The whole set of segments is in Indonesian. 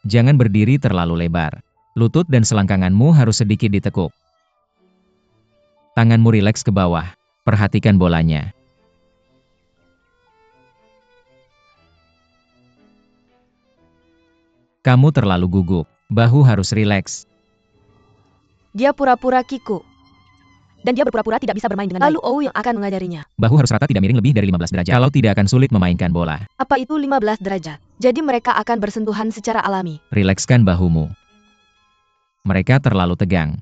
Jangan berdiri terlalu lebar. Lutut dan selangkanganmu harus sedikit ditekuk. Tanganmu rileks ke bawah. Perhatikan bolanya. Kamu terlalu gugup. Bahu harus rileks. Dia pura-pura kiku. Dan dia berpura-pura tidak bisa bermain dengan baik. Lalu Ou yang akan mengajarinya. Bahu harus rata, tidak miring lebih dari 15 derajat. Kalau tidak akan sulit memainkan bola. Apa itu 15 derajat? Jadi mereka akan bersentuhan secara alami. Rilekskan bahumu. Mereka terlalu tegang.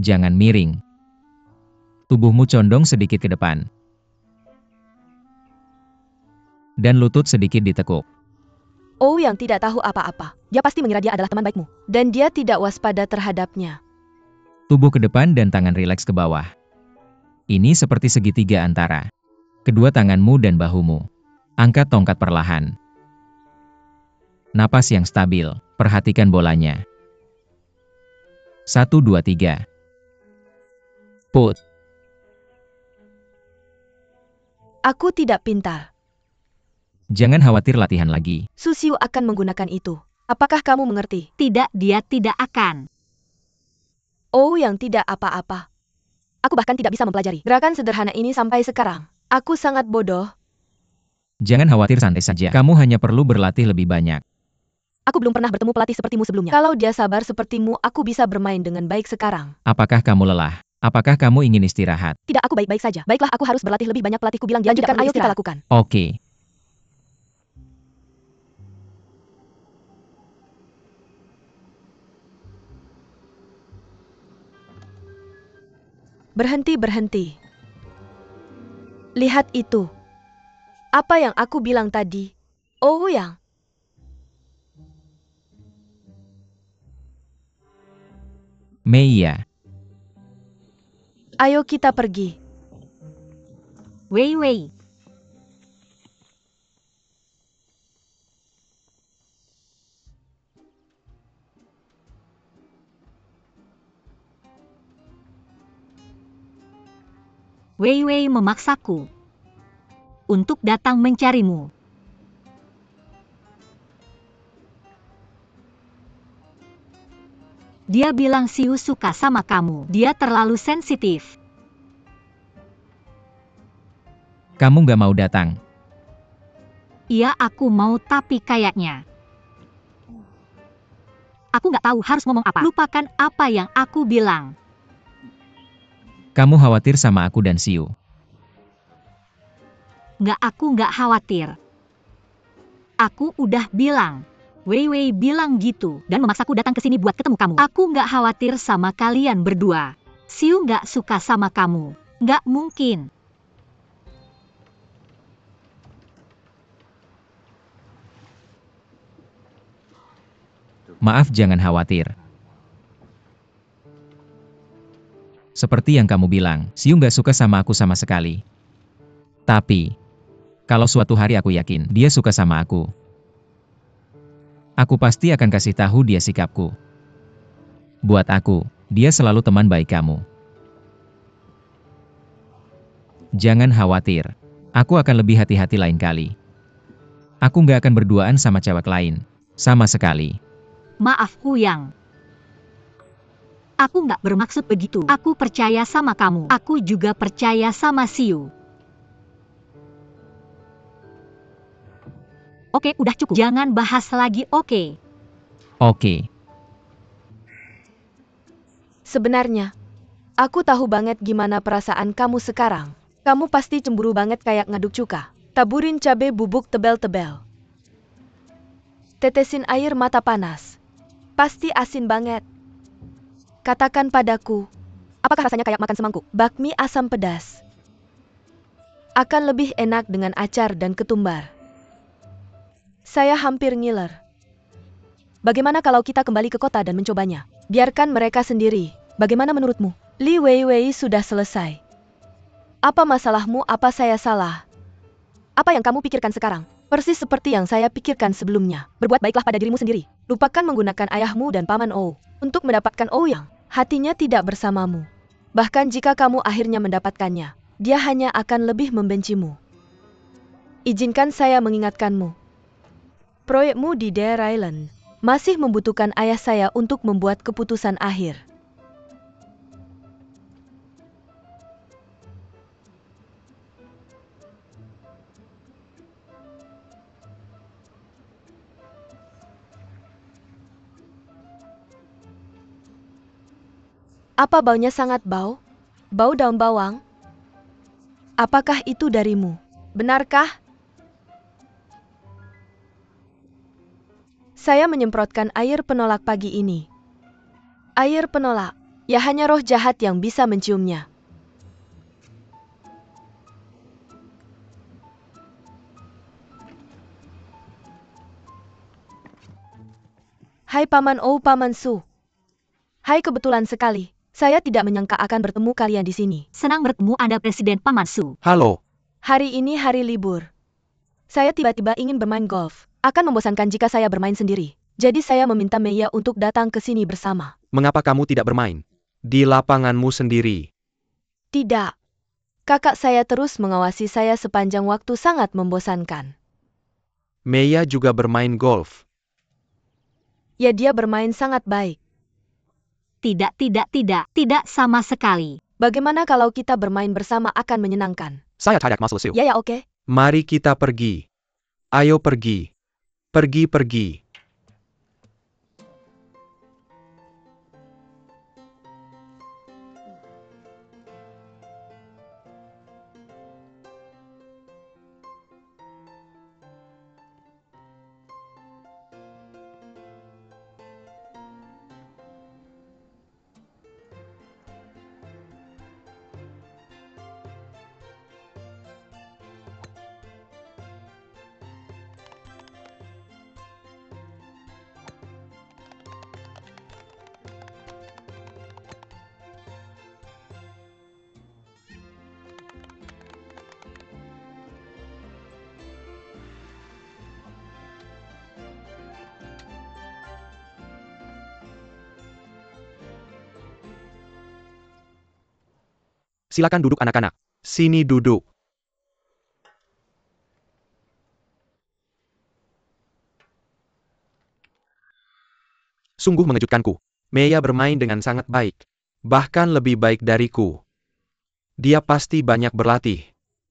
Jangan miring. Tubuhmu condong sedikit ke depan. Dan lutut sedikit ditekuk. Ou yang tidak tahu apa-apa. Dia pasti mengira dia adalah teman baikmu. Dan dia tidak waspada terhadapnya. Tubuh ke depan dan tangan rileks ke bawah. Ini seperti segitiga antara kedua tanganmu dan bahumu. Angkat tongkat perlahan. Napas yang stabil. Perhatikan bolanya. 1, 2, 3. Put. Aku tidak pintar. Jangan khawatir latihan lagi. Susiu akan menggunakan itu. Apakah kamu mengerti? Tidak, dia tidak akan. Ou yang tidak apa-apa. Aku bahkan tidak bisa mempelajari gerakan sederhana ini sampai sekarang. Aku sangat bodoh. Jangan khawatir, santai saja. Kamu hanya perlu berlatih lebih banyak. Aku belum pernah bertemu pelatih sepertimu sebelumnya. Kalau dia sabar sepertimu, aku bisa bermain dengan baik sekarang. Apakah kamu lelah? Apakah kamu ingin istirahat? Tidak, aku baik-baik saja. Baiklah, aku harus berlatih lebih banyak. Pelatihku bilang dia tidak perlu istirahat. Ayo kita lakukan. Oke. Berhenti. Lihat itu. Apa yang aku bilang tadi? Oh yang. Meiya. Ayo kita pergi. Wei Wei. Wei Wei memaksaku untuk datang mencarimu. Dia bilang Siu suka sama kamu. Dia terlalu sensitif. Kamu gak mau datang? Iya, aku mau, tapi kayaknya aku gak tahu harus ngomong apa. Lupakan apa yang aku bilang. Kamu khawatir sama aku dan Siu? Nggak, aku nggak khawatir. Aku udah bilang. Wei Wei bilang gitu dan memaksaku datang ke sini buat ketemu kamu. Aku nggak khawatir sama kalian berdua. Siu nggak suka sama kamu. Nggak mungkin. Maaf, jangan khawatir. Seperti yang kamu bilang, Siu nggak suka sama aku sama sekali. Tapi, kalau suatu hari aku yakin dia suka sama aku pasti akan kasih tahu dia sikapku. Buat aku, dia selalu teman baik kamu. Jangan khawatir. Aku akan lebih hati-hati lain kali. Aku nggak akan berduaan sama cewek lain. Sama sekali. Maaf, Huyang. Aku nggak bermaksud begitu. Aku percaya sama kamu. Aku juga percaya sama Siu. Oke, udah cukup. Jangan bahas lagi, oke? Oke. Sebenarnya, aku tahu banget gimana perasaan kamu sekarang. Kamu pasti cemburu banget kayak ngaduk cuka. Taburin cabai bubuk tebal-tebal. Tetesin air mata panas. Pasti asin banget. Katakan padaku, apakah rasanya kayak makan semangkuk bakmi asam pedas? Akan lebih enak dengan acar dan ketumbar. Saya hampir ngiler. Bagaimana kalau kita kembali ke kota dan mencobanya? Biarkan mereka sendiri. Bagaimana menurutmu? Li Wei Wei sudah selesai. Apa masalahmu? Apa saya salah? Apa yang kamu pikirkan sekarang? Persis seperti yang saya pikirkan sebelumnya. Berbuat baiklah pada dirimu sendiri. Lupakan menggunakan ayahmu dan paman Ou untuk mendapatkan Ou yang hatinya tidak bersamamu. Bahkan jika kamu akhirnya mendapatkannya, dia hanya akan lebih membencimu. Izinkan saya mengingatkanmu. Proyekmu di Dare Island masih membutuhkan ayah saya untuk membuat keputusan akhir. Apa baunya sangat bau? Bau daun bawang? Apakah itu darimu? Benarkah? Saya menyemprotkan air penolak pagi ini. Air penolak, ya hanya roh jahat yang bisa menciumnya. Hai Paman Oh Paman Su. Hai, kebetulan sekali. Saya tidak menyangka akan bertemu kalian di sini. Senang bertemu Anda Presiden Paman Su. Halo. Hari ini hari libur. Saya tiba-tiba ingin bermain golf. Akan membosankan jika saya bermain sendiri. Jadi saya meminta Meiya untuk datang ke sini bersama. Mengapa kamu tidak bermain di lapanganmu sendiri? Tidak. Kakak saya terus mengawasi saya sepanjang waktu, sangat membosankan. Meiya juga bermain golf. Ya, dia bermain sangat baik. Tidak sama sekali. Bagaimana kalau kita bermain bersama, akan menyenangkan. Saya tidak masuk Siu. Ya, oke. Mari kita pergi. Ayo pergi. Pergi. Silakan duduk anak-anak. Sini duduk. Sungguh mengejutkanku. Meiya bermain dengan sangat baik. Bahkan lebih baik dariku. Dia pasti banyak berlatih.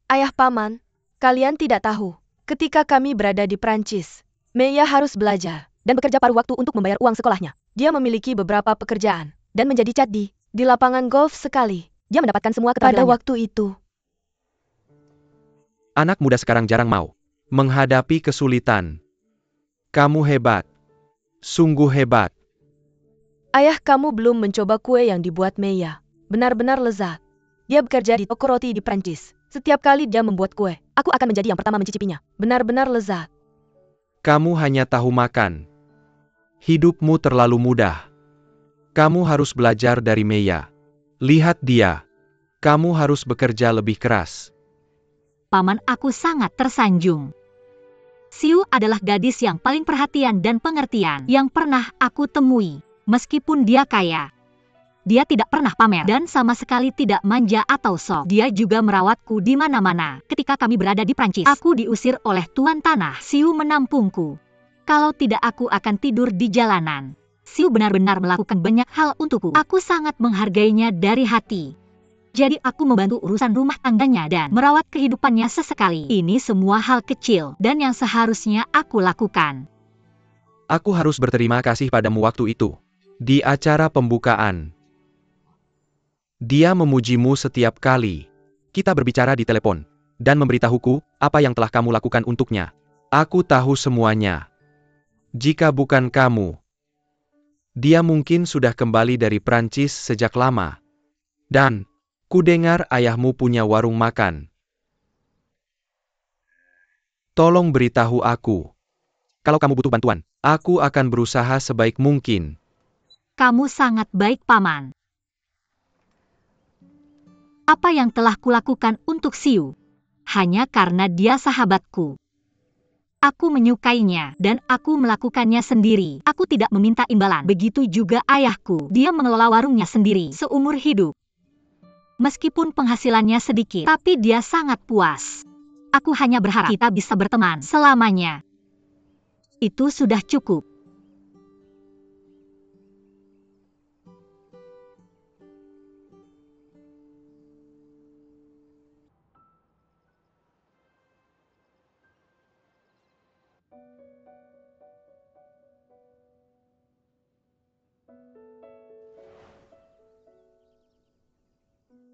Ayah Paman, kalian tidak tahu. Ketika kami berada di Prancis, Meiya harus belajar dan bekerja paruh waktu untuk membayar uang sekolahnya. Dia memiliki beberapa pekerjaan dan menjadi caddi di lapangan golf sekali. Dia mendapatkan semua keterampilannya. Pada waktu itu, Anak muda sekarang jarang mau menghadapi kesulitan. Kamu hebat. Sungguh hebat. ayah kamu belum mencoba kue yang dibuat Meiya. Benar-benar lezat. Dia bekerja di toko roti di Prancis. Setiap kali dia membuat kue, aku akan menjadi yang pertama mencicipinya. Benar-benar lezat. Kamu hanya tahu makan. Hidupmu terlalu mudah. Kamu harus belajar dari Meiya. Lihat dia. Kamu harus bekerja lebih keras. Paman, aku sangat tersanjung. Siu adalah gadis yang paling perhatian dan pengertian yang pernah aku temui. Meskipun dia kaya, dia tidak pernah pamer dan sama sekali tidak manja atau sok. Dia juga merawatku di mana-mana. Ketika kami berada di Prancis, aku diusir oleh tuan tanah. Siu menampungku. Kalau tidak, aku akan tidur di jalanan. Siu benar-benar melakukan banyak hal untukku. Aku sangat menghargainya dari hati. Jadi aku membantu urusan rumah tangganya dan merawat kehidupannya sesekali. Ini semua hal kecil dan yang seharusnya aku lakukan. Aku harus berterima kasih padamu waktu itu. Di acara pembukaan. Dia memujimu setiap kali kita berbicara di telepon dan memberitahuku apa yang telah kamu lakukan untuknya. Aku tahu semuanya. Jika bukan kamu, dia mungkin sudah kembali dari Prancis sejak lama. Dan kudengar ayahmu punya warung makan. Tolong beritahu aku. Kalau kamu butuh bantuan, aku akan berusaha sebaik mungkin. Kamu sangat baik, Paman. Apa yang telah kulakukan untuk Siu? Hanya karena dia sahabatku. Aku menyukainya dan aku melakukannya sendiri. Aku tidak meminta imbalan. Begitu juga ayahku. Dia mengelola warungnya sendiri seumur hidup. Meskipun penghasilannya sedikit, tapi dia sangat puas. Aku hanya berharap kita bisa berteman selamanya. Itu sudah cukup.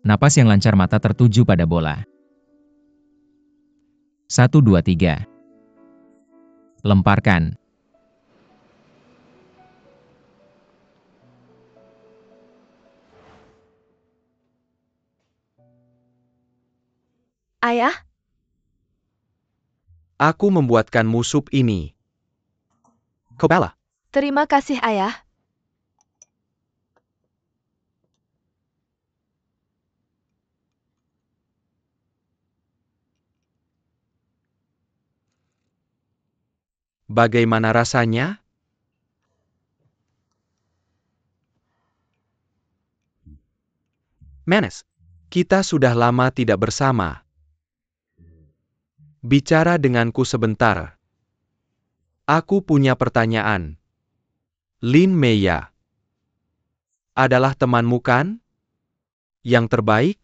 Napas yang lancar, mata tertuju pada bola. 1, 2, 3. Lemparkan. Ayah, Aku membuatkanmu sup ini. Kobala. terima kasih ayah. Bagaimana rasanya? Manes, kita sudah lama tidak bersama. Bicara denganku sebentar. Aku punya pertanyaan. Lin Meya adalah temanmu kan? Yang terbaik?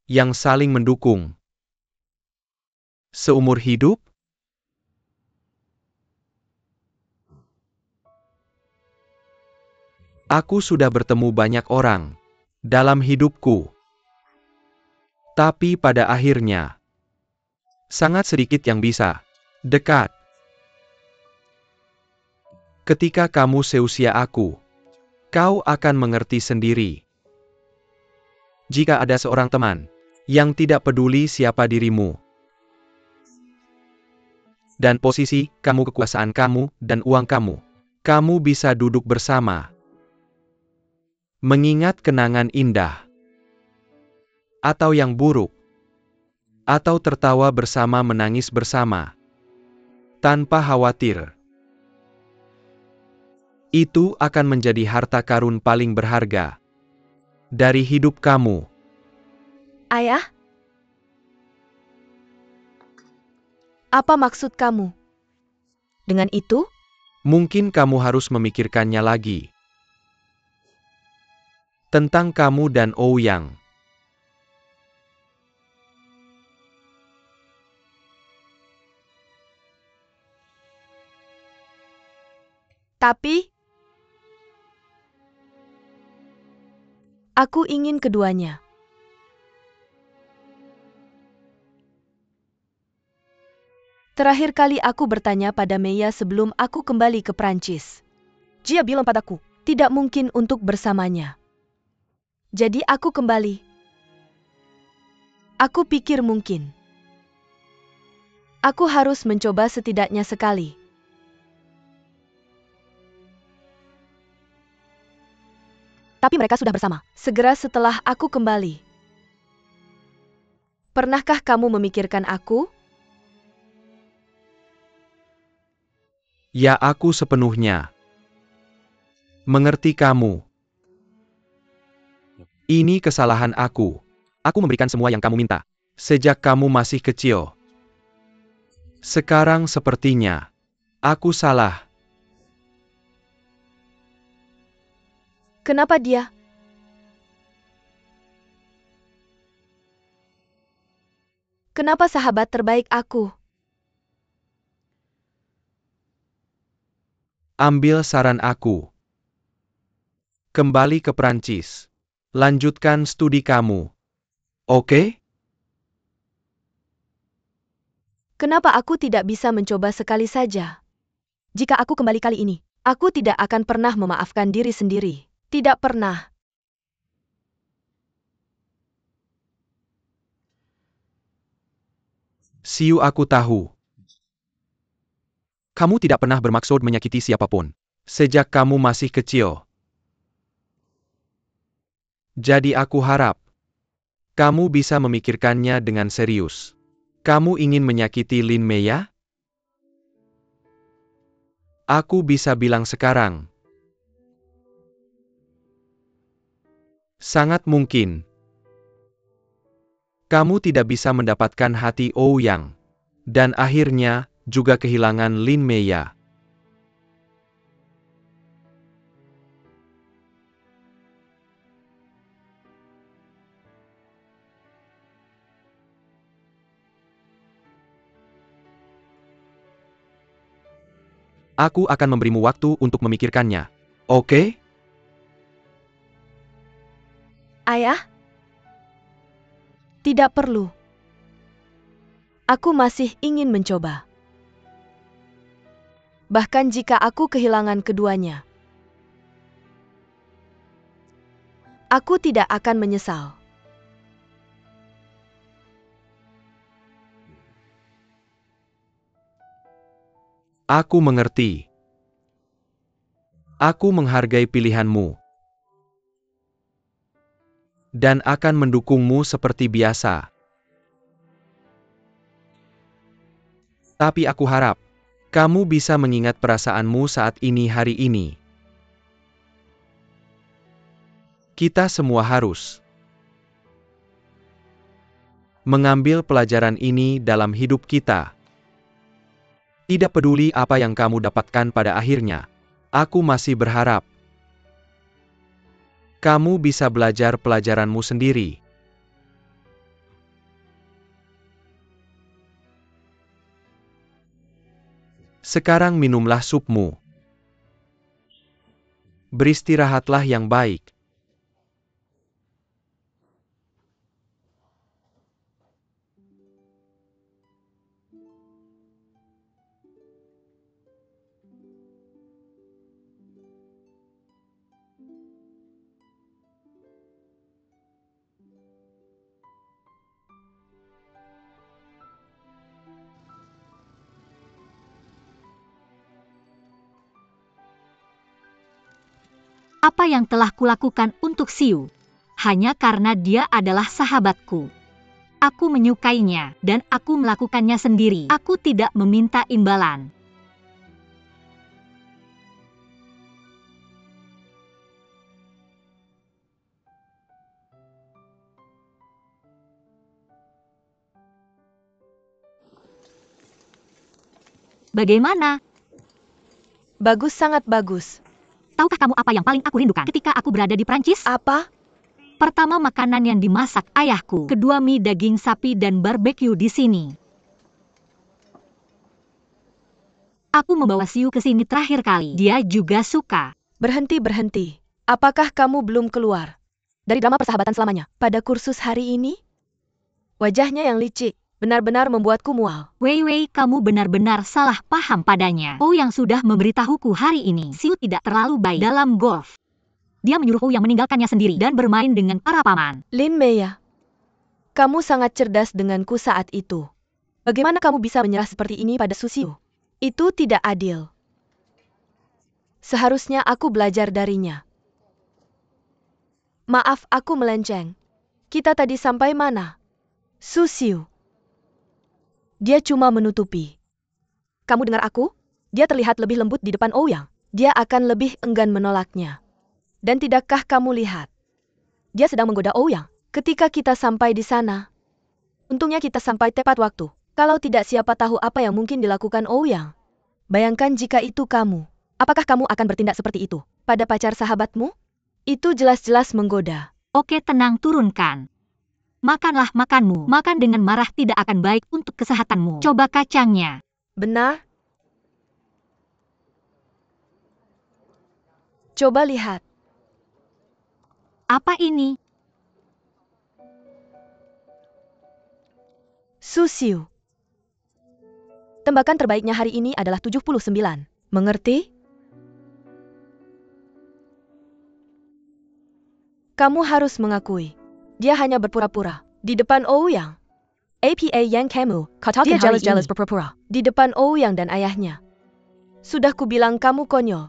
Yang saling mendukung. Seumur hidup? Aku sudah bertemu banyak orang dalam hidupku. Tapi pada akhirnya, sangat sedikit yang bisa dekat. Ketika kamu seusia aku, kau akan mengerti sendiri. Jika ada seorang teman yang tidak peduli siapa dirimu, dan posisi kamu, kekuasaan kamu, dan uang kamu, kamu bisa duduk bersama, mengingat kenangan indah, atau yang buruk, atau tertawa bersama, menangis bersama, tanpa khawatir. Itu akan menjadi harta karun paling berharga dari hidup kamu. Ayah? Apa maksud kamu? Dengan itu? Mungkin kamu harus memikirkannya lagi. Tentang kamu dan Ouyang. Tapi, aku ingin keduanya. Terakhir kali aku bertanya pada Meya sebelum aku kembali ke Prancis. Dia bilang padaku, tidak mungkin untuk bersamanya. Jadi aku kembali. Aku pikir mungkin. Aku harus mencoba setidaknya sekali. Tapi mereka sudah bersama, segera setelah aku kembali. Pernahkah kamu memikirkan aku? Ya, aku sepenuhnya mengerti kamu. Ini kesalahan aku. Aku memberikan semua yang kamu minta sejak kamu masih kecil. Sekarang sepertinya aku salah. Kenapa dia? Kenapa sahabat terbaik aku? Ambil saran aku. Kembali ke Prancis. Lanjutkan studi kamu. Oke? Kenapa aku tidak bisa mencoba sekali saja? Jika aku kembali kali ini, aku tidak akan pernah memaafkan diri sendiri. Tidak pernah. Siu, aku tahu. Kamu tidak pernah bermaksud menyakiti siapapun sejak kamu masih kecil. Jadi aku harap kamu bisa memikirkannya dengan serius. Kamu ingin menyakiti Lin Meya? Aku bisa bilang sekarang. Sangat mungkin. Kamu tidak bisa mendapatkan hati Ouyang. Dan akhirnya, juga kehilangan Lin Meya. Aku akan memberimu waktu untuk memikirkannya. Oke? Ayah? Tidak perlu. Aku masih ingin mencoba. Bahkan jika aku kehilangan keduanya, aku tidak akan menyesal. Aku mengerti. Aku menghargai pilihanmu. Dan akan mendukungmu seperti biasa. Tapi aku harap, kamu bisa mengingat perasaanmu saat ini hari ini. Kita semua harus mengambil pelajaran ini dalam hidup kita. Tidak peduli apa yang kamu dapatkan pada akhirnya, aku masih berharap kamu bisa belajar pelajaranmu sendiri. Sekarang minumlah supmu. Beristirahatlah yang baik. Apa yang telah kulakukan untuk Xiu? Hanya karena dia adalah sahabatku. Aku menyukainya, dan aku melakukannya sendiri. Aku tidak meminta imbalan. Bagaimana? Bagus, sangat bagus. Tahukah kamu apa yang paling aku rindukan ketika aku berada di Prancis? Apa? Pertama, makanan yang dimasak ayahku. Kedua, mie daging sapi dan barbeque di sini. Aku membawa Xiu ke sini terakhir kali. Dia juga suka. Berhenti. Apakah kamu belum keluar dari drama persahabatan selamanya pada kursus hari ini? Wajahnya yang licik benar-benar membuatku mual. Wei, kamu benar-benar salah paham padanya. Oh, yang sudah memberitahuku hari ini, Xiu tidak terlalu baik dalam golf. Dia menyuruh yang meninggalkannya sendiri dan bermain dengan para paman. Lin Meya, kamu sangat cerdas denganku saat itu. Bagaimana kamu bisa menyerah seperti ini pada Su Xiu? Itu tidak adil. Seharusnya aku belajar darinya. Maaf, aku melenceng. Kita tadi sampai mana? Su Xiu. Dia cuma menutupi. Kamu dengar aku? Dia terlihat lebih lembut di depan Ouyang. Dia akan lebih enggan menolaknya. Dan tidakkah kamu lihat? Dia sedang menggoda Ouyang. Ketika kita sampai di sana. Untungnya kita sampai tepat waktu. Kalau tidak, siapa tahu apa yang mungkin dilakukan Ouyang. Bayangkan jika itu kamu. Apakah kamu akan bertindak seperti itu pada pacar sahabatmu? Itu jelas-jelas menggoda. Oke, tenang, turunkan. Makanlah makanmu. Makan dengan marah tidak akan baik untuk kesehatanmu. Coba kacangnya. Benar? Coba lihat. Apa ini? Su Xiu. Tembakan terbaiknya hari ini adalah 79. Mengerti? Kamu harus mengakui. Dia hanya berpura-pura. Di depan Ouyang. Apa yang kamu katakan dia jealous berpura-pura. Di depan Ouyang dan ayahnya. Sudah kubilang kamu konyol.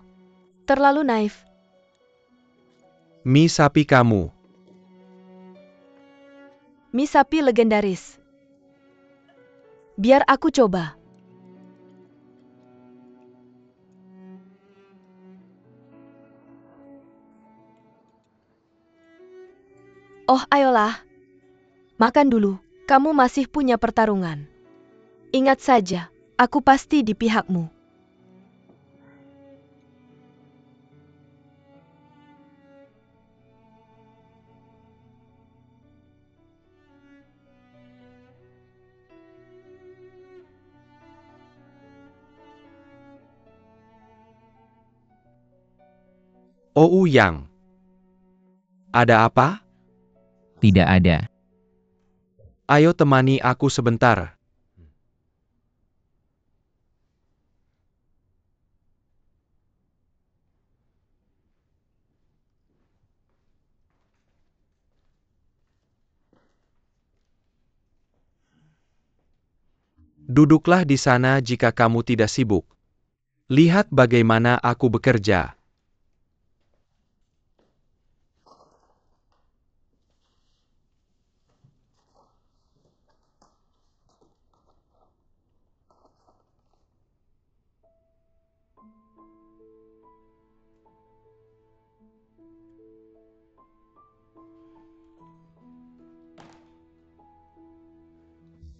Terlalu naif. Mie sapi kamu. Mie sapi legendaris. Biar aku coba. Oh, ayolah. Makan dulu. Kamu masih punya pertarungan. Ingat saja, aku pasti di pihakmu. Ouyang. Ada apa? Tidak ada. Ayo temani aku sebentar. Duduklah di sana jika kamu tidak sibuk. Lihat bagaimana aku bekerja.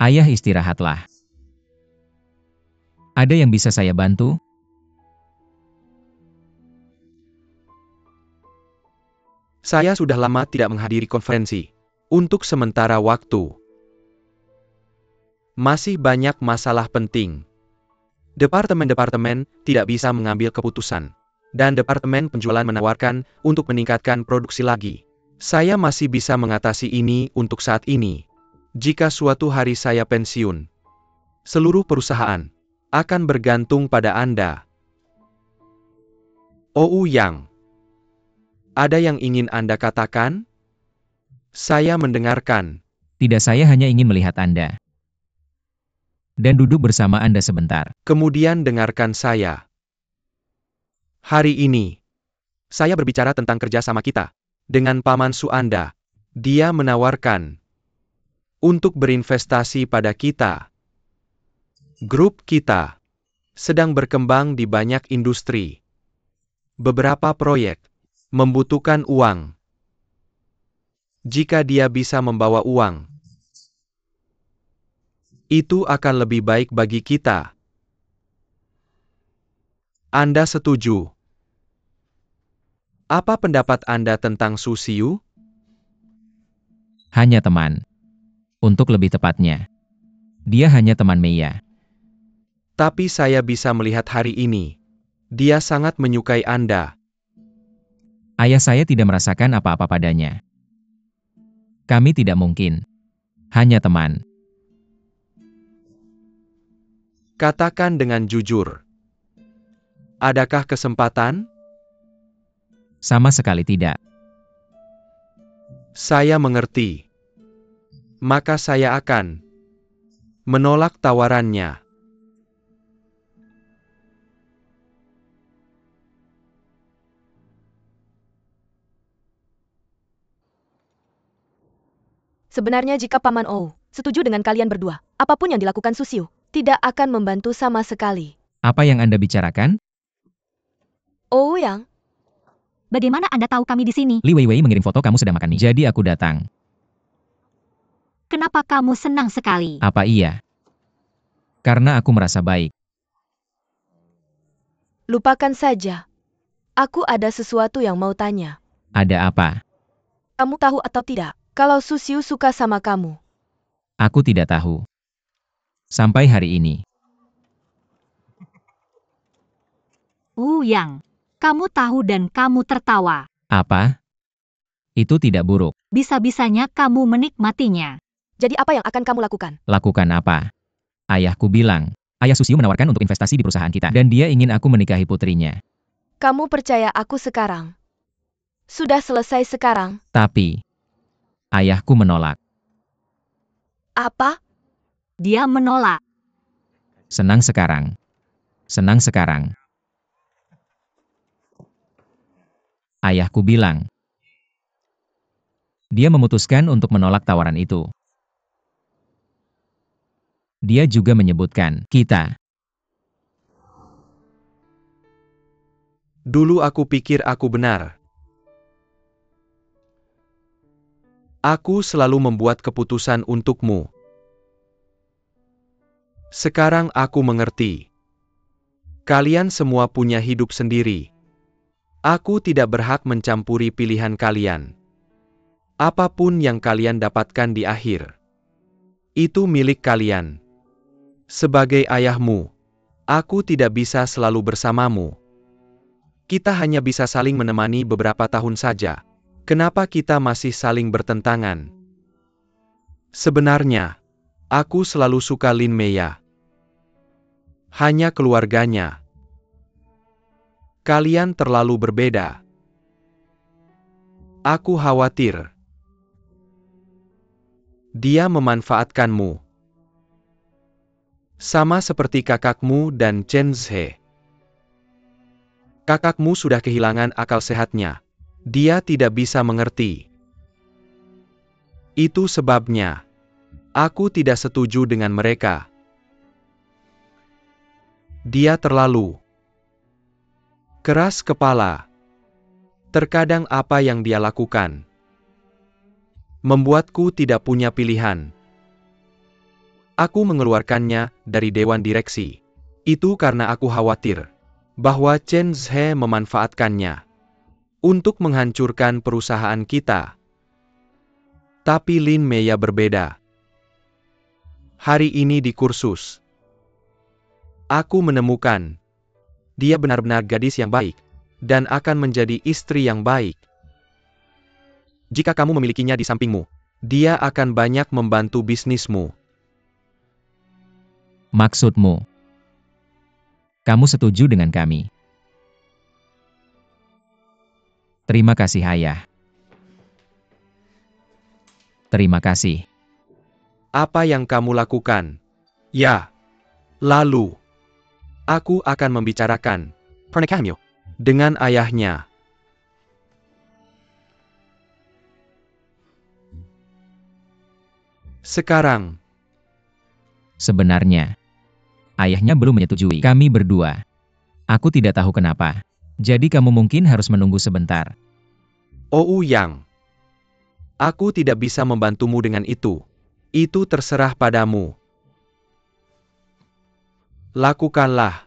Ayah, istirahatlah. Ada yang bisa saya bantu? Saya sudah lama tidak menghadiri konferensi. Untuk sementara waktu. Masih banyak masalah penting. Departemen-departemen tidak bisa mengambil keputusan. Dan departemen penjualan menawarkan untuk meningkatkan produksi lagi. Saya masih bisa mengatasi ini untuk saat ini. Jika suatu hari saya pensiun, seluruh perusahaan akan bergantung pada Anda. Ouyang, ada yang ingin Anda katakan? Saya mendengarkan. Tidak, saya hanya ingin melihat Anda. Dan duduk bersama Anda sebentar. Kemudian dengarkan saya. Hari ini, saya berbicara tentang kerjasama kita dengan Paman Su Anda. Dia menawarkan untuk berinvestasi pada kita. Grup kita sedang berkembang di banyak industri. Beberapa proyek membutuhkan uang. Jika dia bisa membawa uang, itu akan lebih baik bagi kita. Anda setuju? Apa pendapat Anda tentang Su Xiu? Hanya teman. Untuk lebih tepatnya, dia hanya teman Meiya. Tapi saya bisa melihat hari ini, dia sangat menyukai Anda. Ayah saya tidak merasakan apa-apa padanya. Kami tidak mungkin. Hanya teman. Katakan dengan jujur. Adakah kesempatan? Sama sekali tidak. Saya mengerti. Maka saya akan menolak tawarannya. Sebenarnya jika Paman Ou setuju dengan kalian berdua, apapun yang dilakukan Su Xiu tidak akan membantu sama sekali. Apa yang Anda bicarakan? Ouyang, Bagaimana Anda tahu kami di sini? Li Weiwei mengirim foto kamu sedang makan mie. Jadi aku datang. Kenapa kamu senang sekali? Apa iya? Karena aku merasa baik. lupakan saja. Aku ada sesuatu yang mau tanya. Ada apa? Kamu tahu atau tidak, kalau Su Xiu suka sama kamu? Aku tidak tahu. Sampai hari ini. Yang, kamu tahu dan kamu tertawa. Apa? Itu tidak buruk. Bisa-bisanya kamu menikmatinya. Jadi apa yang akan kamu lakukan? Lakukan apa? Ayahku bilang, Ayah Su Xiu menawarkan untuk investasi di perusahaan kita. Dan dia ingin aku menikahi putrinya. Kamu percaya aku sekarang? Sudah selesai sekarang? Tapi, ayahku menolak. Apa? Dia menolak. Senang sekarang. Senang sekarang. Ayahku bilang. Dia memutuskan untuk menolak tawaran itu. Dia juga menyebutkan, kita. Dulu aku pikir aku benar. Aku selalu membuat keputusan untukmu. Sekarang aku mengerti. Kalian semua punya hidup sendiri. Aku tidak berhak mencampuri pilihan kalian. Apapun yang kalian dapatkan di akhir, itu milik kalian. Sebagai ayahmu, aku tidak bisa selalu bersamamu. Kita hanya bisa saling menemani beberapa tahun saja. Kenapa kita masih saling bertentangan? Sebenarnya, aku selalu suka Lin Meya. Hanya keluarganya. Kalian terlalu berbeda. Aku khawatir. Dia memanfaatkanmu. Sama seperti kakakmu dan Chen Zhe. Kakakmu sudah kehilangan akal sehatnya. Dia tidak bisa mengerti. Itu sebabnya aku tidak setuju dengan mereka. Dia terlalu keras kepala. Terkadang apa yang dia lakukan membuatku tidak punya pilihan. Aku mengeluarkannya dari dewan direksi. Itu karena aku khawatir bahwa Chen Zhe memanfaatkannya untuk menghancurkan perusahaan kita. Tapi Lin Meya berbeda. Hari ini di kursus, aku menemukan dia benar-benar gadis yang baik dan akan menjadi istri yang baik. Jika kamu memilikinya di sampingmu, dia akan banyak membantu bisnismu. Maksudmu? Kamu setuju dengan kami? Terima kasih, Ayah. Terima kasih. Apa yang kamu lakukan? Ya. Lalu, aku akan membicarakan pernikahanmu dengan ayahnya. Sekarang, Sebenarnya, ayahnya belum menyetujui kami berdua. Aku tidak tahu kenapa. Jadi kamu mungkin harus menunggu sebentar. Yang, aku tidak bisa membantumu dengan itu. Itu terserah padamu. Lakukanlah.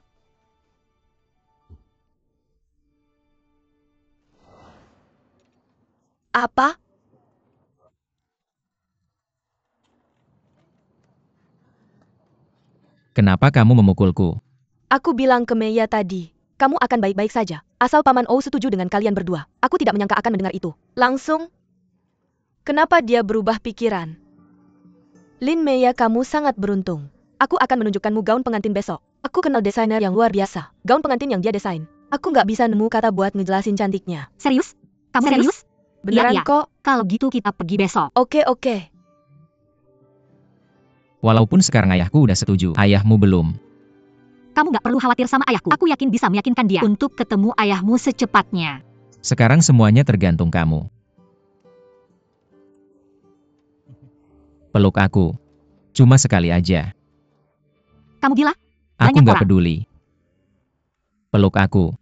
Apa? Kenapa kamu memukulku? Aku bilang ke Meya tadi, kamu akan baik-baik saja. Asal Paman Ou setuju dengan kalian berdua. Aku tidak menyangka akan mendengar itu. Langsung? Kenapa dia berubah pikiran? Lin Meya, kamu sangat beruntung. Aku akan menunjukkanmu gaun pengantin besok. Aku kenal desainer yang luar biasa. Gaun pengantin yang dia desain. Aku nggak bisa nemu kata buat ngejelasin cantiknya. Serius? Kamu serius? Beneran Iya. kok? Kalau gitu kita pergi besok. Oke. Walaupun sekarang ayahku udah setuju, ayahmu belum. Kamu nggak perlu khawatir sama ayahku. Aku yakin bisa meyakinkan dia untuk ketemu ayahmu secepatnya. Sekarang semuanya tergantung kamu. Peluk aku. Cuma sekali aja. Kamu gila? Aku Banyak nggak orang. peduli. Peluk aku.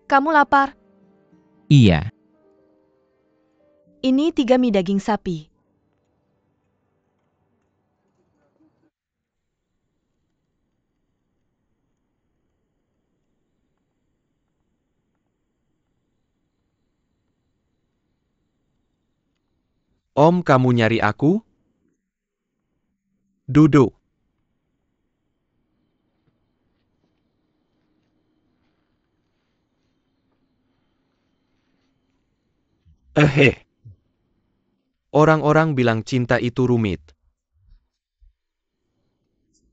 Kamu lapar? Iya. Ini 3 mie daging sapi. Om, kamu nyari aku? Duduk. Orang-orang bilang cinta itu rumit.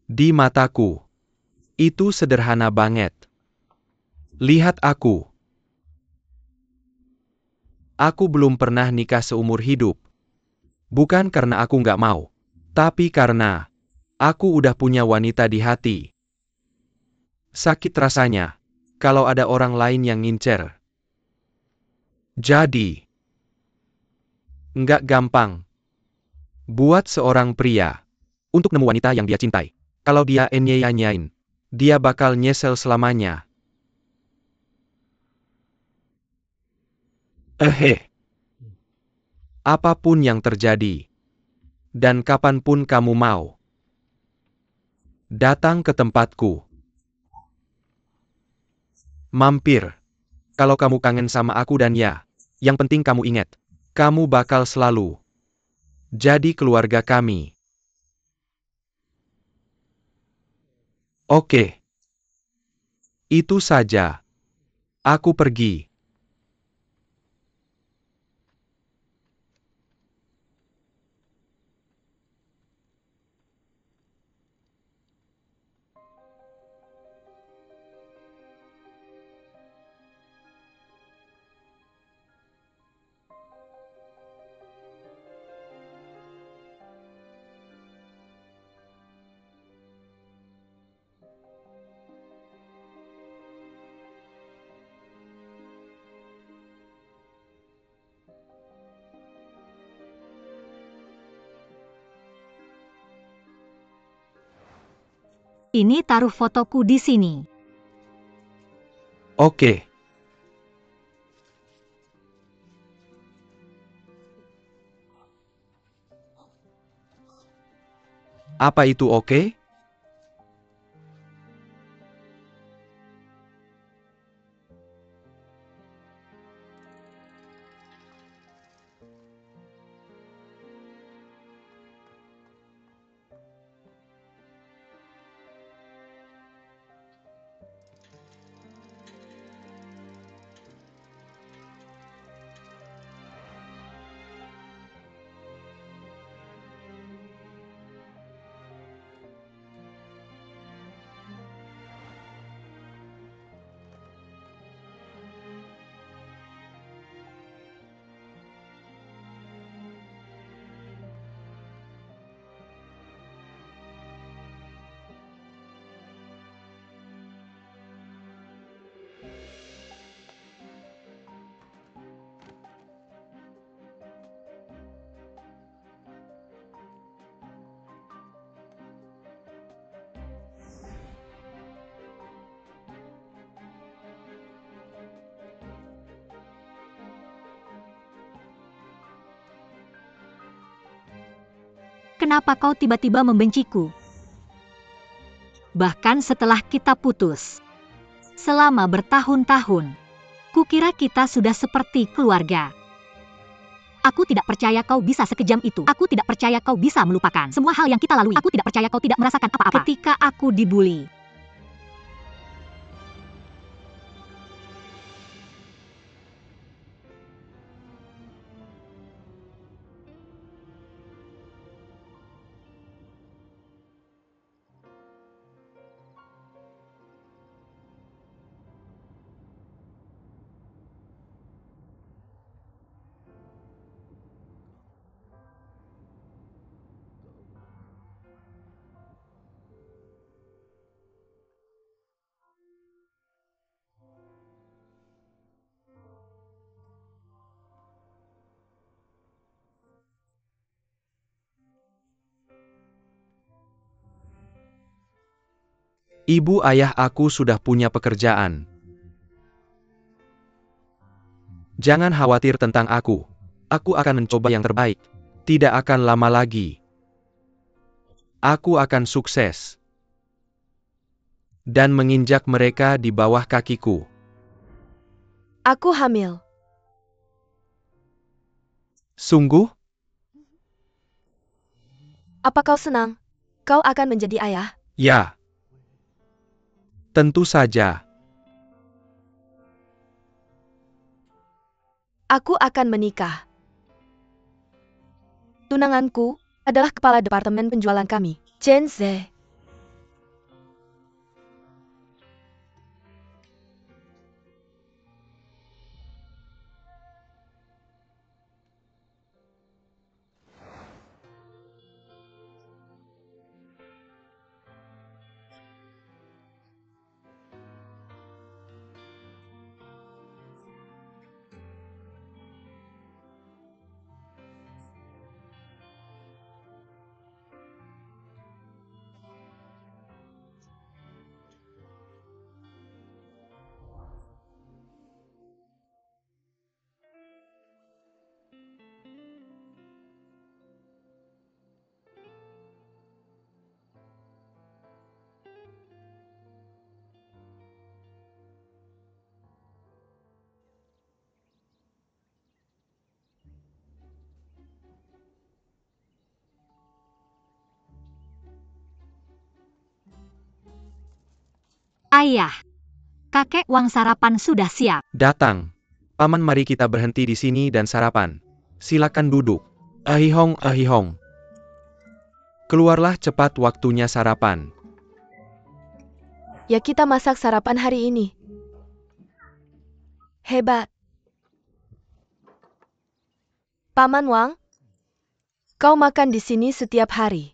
Di mataku, itu sederhana banget. Lihat aku. Aku belum pernah nikah seumur hidup. Bukan karena aku nggak mau, tapi karena aku udah punya wanita di hati. Sakit rasanya kalau ada orang lain yang ngincer. Jadi, nggak gampang buat seorang pria untuk nemu wanita yang dia cintai. Kalau dia nyanyain, dia bakal nyesel selamanya. Apapun yang terjadi, dan kapanpun kamu mau datang ke tempatku, mampir. Kalau kamu kangen sama aku dan ya, yang penting kamu ingat, kamu bakal selalu jadi keluarga kami. Oke. Itu saja. Aku pergi. Ini taruh fotoku di sini. Oke. Apa itu oke? Kenapa kau tiba-tiba membenciku? Bahkan setelah kita putus. Selama bertahun-tahun. Kukira kita sudah seperti keluarga. Aku tidak percaya kau bisa sekejam itu. Aku tidak percaya kau bisa melupakan semua hal yang kita lalui. Aku tidak percaya kau tidak merasakan apa-apa. Ketika aku dibully. Ibu ayah aku sudah punya pekerjaan. Jangan khawatir tentang aku. Aku akan mencoba yang terbaik. Tidak akan lama lagi. Aku akan sukses. Dan menginjak mereka di bawah kakiku. Aku hamil. Sungguh? Apa kau senang? Kau akan menjadi ayah? Ya. Tentu saja. Aku akan menikah. Tunanganku adalah kepala departemen penjualan kami, Chen Ze. Ayah, kakek Wang sarapan sudah siap. Datang. Paman, mari kita berhenti di sini dan sarapan. Silakan duduk. Ahihong, ahihong. Keluarlah cepat, waktunya sarapan. Ya, kita masak sarapan hari ini. Hebat. Paman Wang, kau makan di sini setiap hari.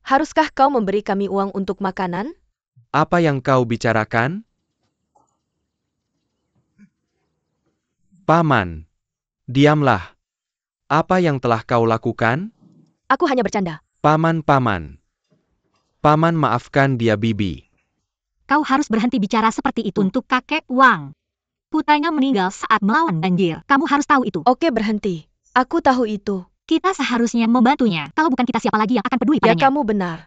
Haruskah kau memberi kami uang untuk makanan? Apa yang kau bicarakan? Paman, diamlah. Apa yang telah kau lakukan? Aku hanya bercanda. Paman, paman. Paman, maafkan dia, Bibi. Kau harus berhenti bicara seperti itu untuk kakek Wang. Putranya meninggal saat melawan banjir. Kamu harus tahu itu. Oke, berhenti. Aku tahu itu. Kita seharusnya membantunya. Kalau bukan kita, siapa lagi yang akan peduli Ya, padanya? kamu benar.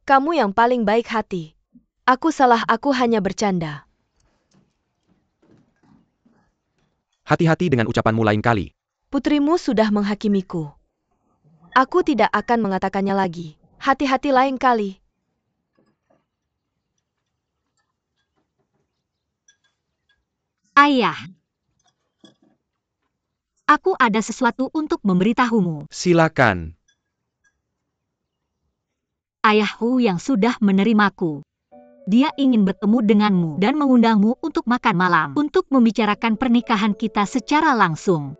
Kamu yang paling baik hati. Aku salah, aku hanya bercanda. Hati-hati dengan ucapanmu lain kali. Putrimu sudah menghakimiku. Aku tidak akan mengatakannya lagi. Hati-hati lain kali. Ayah, aku ada sesuatu untuk memberitahumu. Silakan. Ayahku yang sudah menerimaku. Dia ingin bertemu denganmu dan mengundangmu untuk makan malam, untuk membicarakan pernikahan kita secara langsung.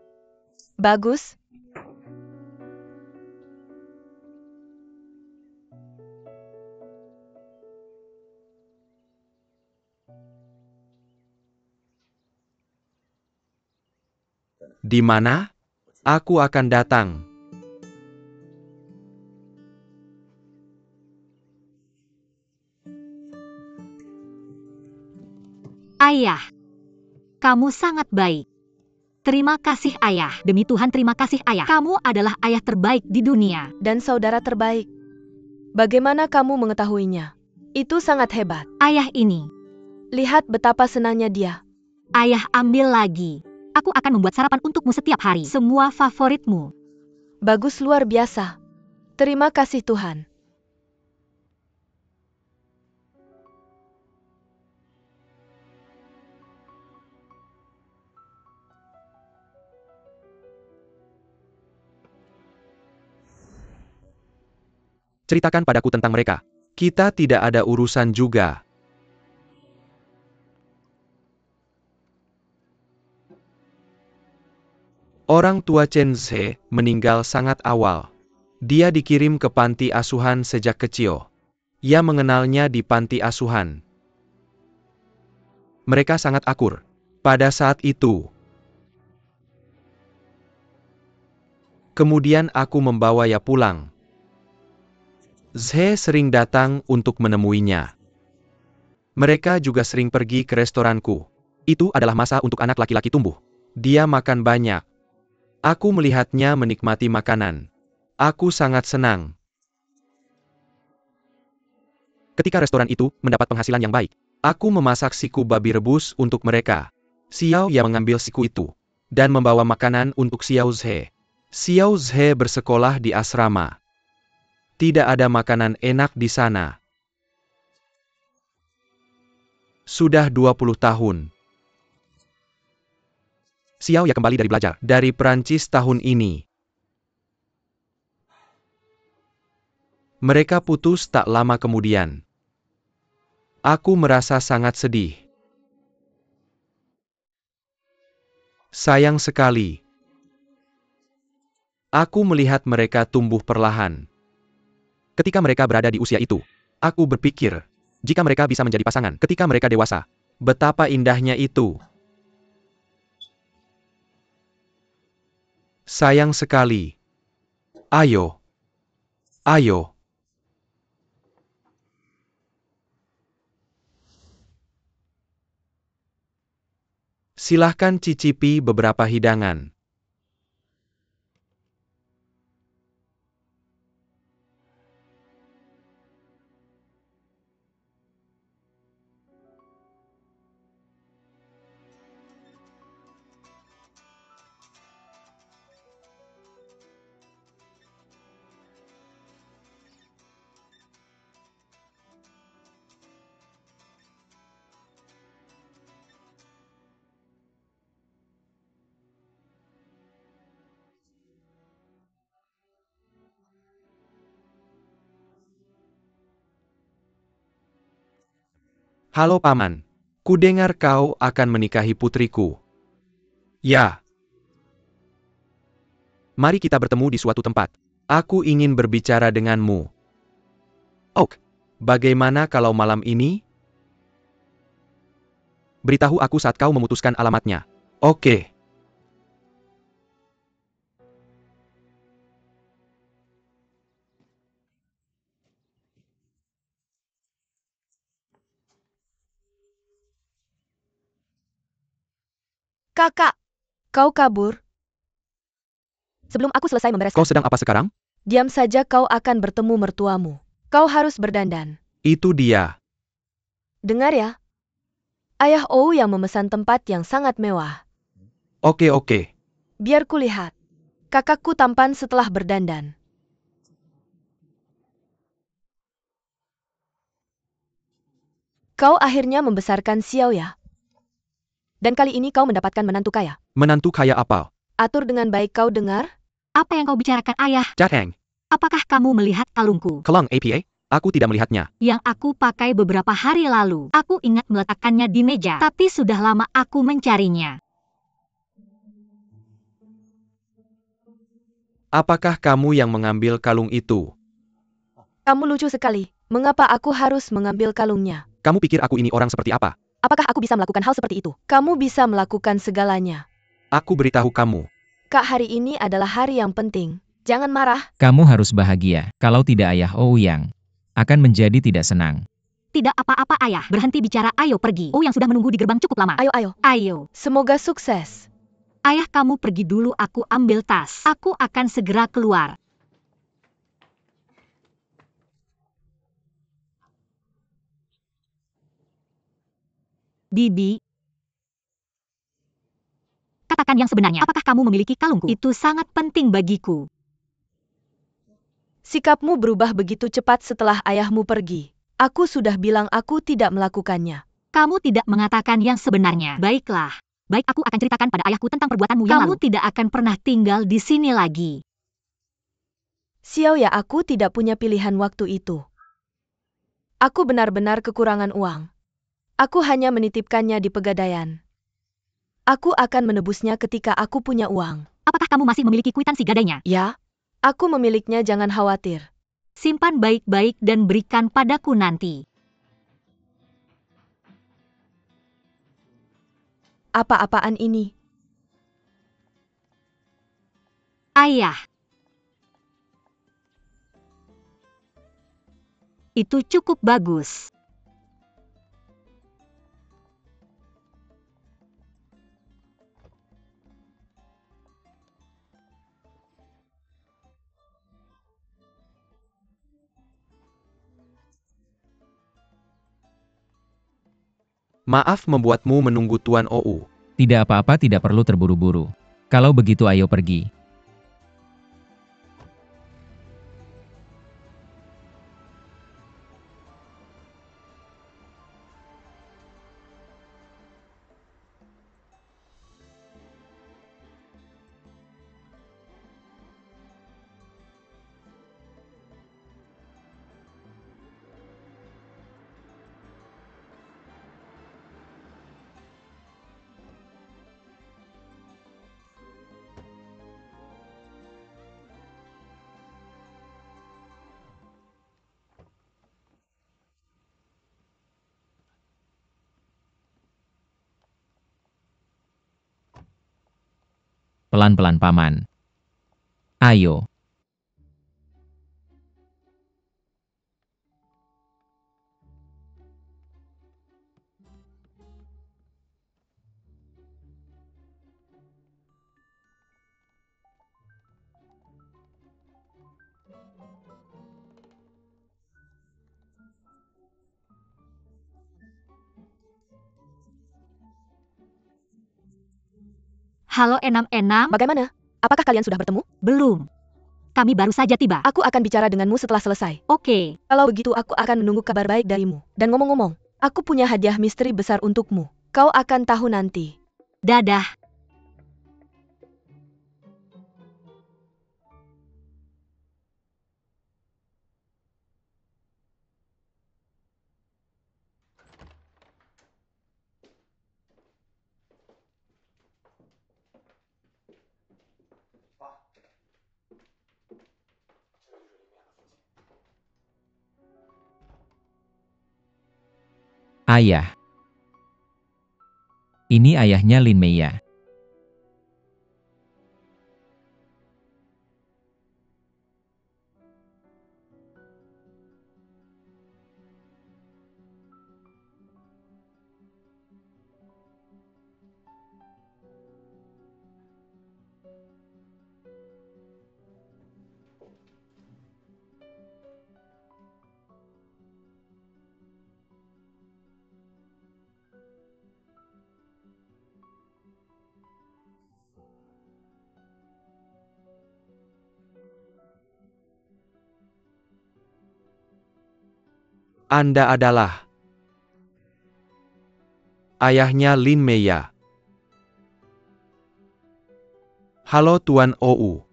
Bagus. Di mana? Aku akan datang. Ayah, kamu sangat baik. Terima kasih ayah. Demi Tuhan, terima kasih ayah. Kamu adalah ayah terbaik di dunia. Dan saudara terbaik. Bagaimana kamu mengetahuinya? Itu sangat hebat. Ayah ini, Lihat betapa senangnya dia. ayah ambil lagi. Aku akan membuat sarapan untukmu setiap hari. Semua favoritmu. Bagus, luar biasa. Terima kasih Tuhan. Ceritakan padaku tentang mereka. Kita tidak ada urusan juga. Orang tua Chen Zhe meninggal sangat awal. Dia dikirim ke panti asuhan sejak kecil. Ia mengenalnya di panti asuhan. Mereka sangat akur. Pada saat itu, kemudian aku membawa ia pulang. Zhe sering datang untuk menemuinya. Mereka juga sering pergi ke restoranku. Itu adalah masa untuk anak laki-laki tumbuh. Dia makan banyak. Aku melihatnya menikmati makanan. Aku sangat senang. Ketika restoran itu mendapat penghasilan yang baik, aku memasak siku babi rebus untuk mereka. Xiao Ya mengambil siku itu dan membawa makanan untuk Xiao Zhe. Xiao Zhe bersekolah di asrama. Tidak ada makanan enak di sana. Sudah 20 tahun. Xiao Ya kembali dari belajar dari Perancis tahun ini. Mereka putus tak lama kemudian. Aku merasa sangat sedih. Sayang sekali. Aku melihat mereka tumbuh perlahan. Ketika mereka berada di usia itu, aku berpikir, jika mereka bisa menjadi pasangan ketika mereka dewasa, betapa indahnya itu. Sayang sekali. Ayo. Ayo. Silahkan cicipi beberapa hidangan. Halo Paman. Kudengar kau akan menikahi putriku. Ya. Mari kita bertemu di suatu tempat. Aku ingin berbicara denganmu. Ok. Bagaimana kalau malam ini? Beritahu aku saat kau memutuskan alamatnya. Oke. Kakak, kau kabur. Sebelum aku selesai Kau membereskan. sedang apa sekarang? Diam saja, kau akan bertemu mertuamu. Kau harus berdandan. Itu dia. Dengar ya. Ayah Ou yang memesan tempat yang sangat mewah. Oke. Biar kulihat. Kakakku tampan setelah berdandan. Kau akhirnya membesarkan Xiao ya. Dan kali ini kau mendapatkan menantu kaya. Menantu kaya apa? Atur dengan baik, kau dengar? Apa yang kau bicarakan, Ayah? Jateng. Apakah kamu melihat kalungku? Kelang APA? Aku tidak melihatnya. Yang aku pakai beberapa hari lalu. Aku ingat meletakkannya di meja, tapi sudah lama aku mencarinya. Apakah kamu yang mengambil kalung itu? Kamu lucu sekali. Mengapa aku harus mengambil kalungnya? Kamu pikir aku ini orang seperti apa? Apakah aku bisa melakukan hal seperti itu? Kamu bisa melakukan segalanya. Aku beritahu kamu. Kak, hari ini adalah hari yang penting. Jangan marah. Kamu harus bahagia. Kalau tidak Ayah Ouyang akan menjadi tidak senang. Tidak apa-apa, Ayah. Berhenti bicara, ayo pergi. Oh, yang sudah menunggu di gerbang cukup lama. Ayo. Ayo. Semoga sukses. Ayah, kamu pergi dulu, aku ambil tas. Aku akan segera keluar. Bibi, katakan yang sebenarnya. Apakah kamu memiliki kalungku? Itu sangat penting bagiku. Sikapmu berubah begitu cepat setelah ayahmu pergi. Aku sudah bilang aku tidak melakukannya. Kamu tidak mengatakan yang sebenarnya. Baiklah. Baik, aku akan ceritakan pada ayahku tentang perbuatanmu yang lalu. Kamu tidak akan pernah tinggal di sini lagi. Xiao ya, aku tidak punya pilihan waktu itu. Aku benar-benar kekurangan uang. Aku hanya menitipkannya di pegadaian. Aku akan menebusnya ketika aku punya uang. Apakah kamu masih memiliki kwitansi gadainya? Ya, aku memilikinya, jangan khawatir. Simpan baik-baik dan berikan padaku nanti. Apa-apaan ini? Ayah. Itu cukup bagus. Maaf membuatmu menunggu Tuan Ou. Tidak apa-apa, tidak perlu terburu-buru. Kalau begitu ayo pergi. Pelan-pelan Paman. Ayo. Halo Enam-Enam. Bagaimana? Apakah kalian sudah bertemu? Belum. Kami baru saja tiba. Aku akan bicara denganmu setelah selesai. Oke. Kalau begitu aku akan menunggu kabar baik darimu. Dan ngomong-ngomong, aku punya hadiah misteri besar untukmu. Kau akan tahu nanti. Dadah. Ayah. Ini ayahnya Lin Meiya. Anda adalah ayahnya Lin Meiya. Halo Tuan Ou.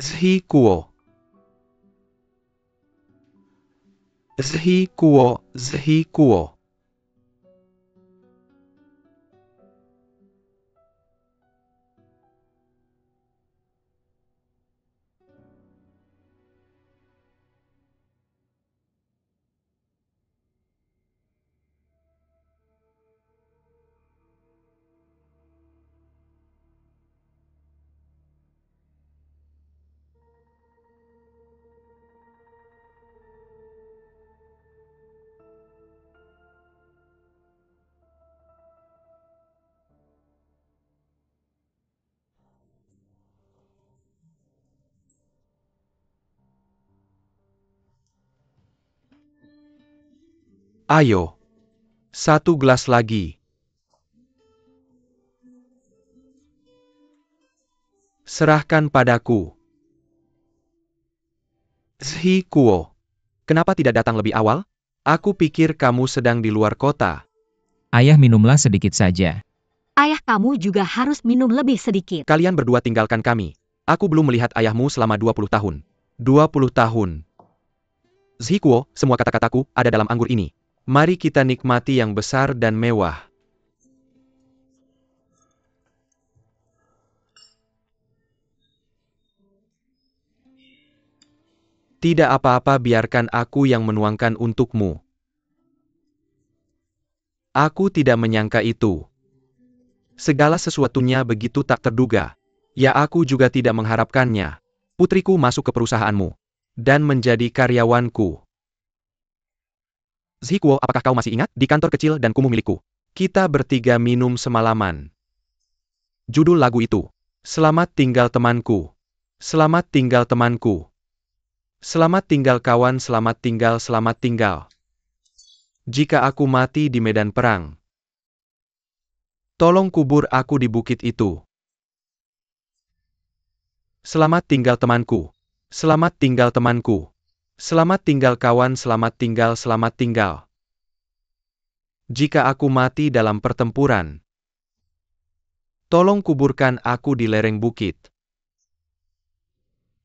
Zhi Kuo. Zhi Kuo, Zhi Kuo. Ayo, satu gelas lagi. Serahkan padaku. Zhi Kuo. Kenapa tidak datang lebih awal? Aku pikir kamu sedang di luar kota. Ayah, minumlah sedikit saja. Ayah kamu juga harus minum lebih sedikit. Kalian berdua tinggalkan kami. Aku belum melihat ayahmu selama 20 tahun. 20 tahun. Zhi Kuo, semua kata-kataku ada dalam anggur ini. Mari kita nikmati yang besar dan mewah. Tidak apa-apa, biarkan aku yang menuangkan untukmu. Aku tidak menyangka itu. Segala sesuatunya begitu tak terduga. Ya, aku juga tidak mengharapkannya. Putriku masuk ke perusahaanmu. Dan menjadi karyawanku. Zhi Kuo, apakah kau masih ingat? Di kantor kecil dan kumuh milikku. Kita bertiga minum semalaman. Judul lagu itu. Selamat tinggal temanku. Selamat tinggal temanku. Selamat tinggal kawan, selamat tinggal, selamat tinggal. Jika aku mati di medan perang, tolong kubur aku di bukit itu. Selamat tinggal temanku. Selamat tinggal temanku. Selamat tinggal kawan, selamat tinggal, selamat tinggal. Jika aku mati dalam pertempuran, tolong kuburkan aku di lereng bukit.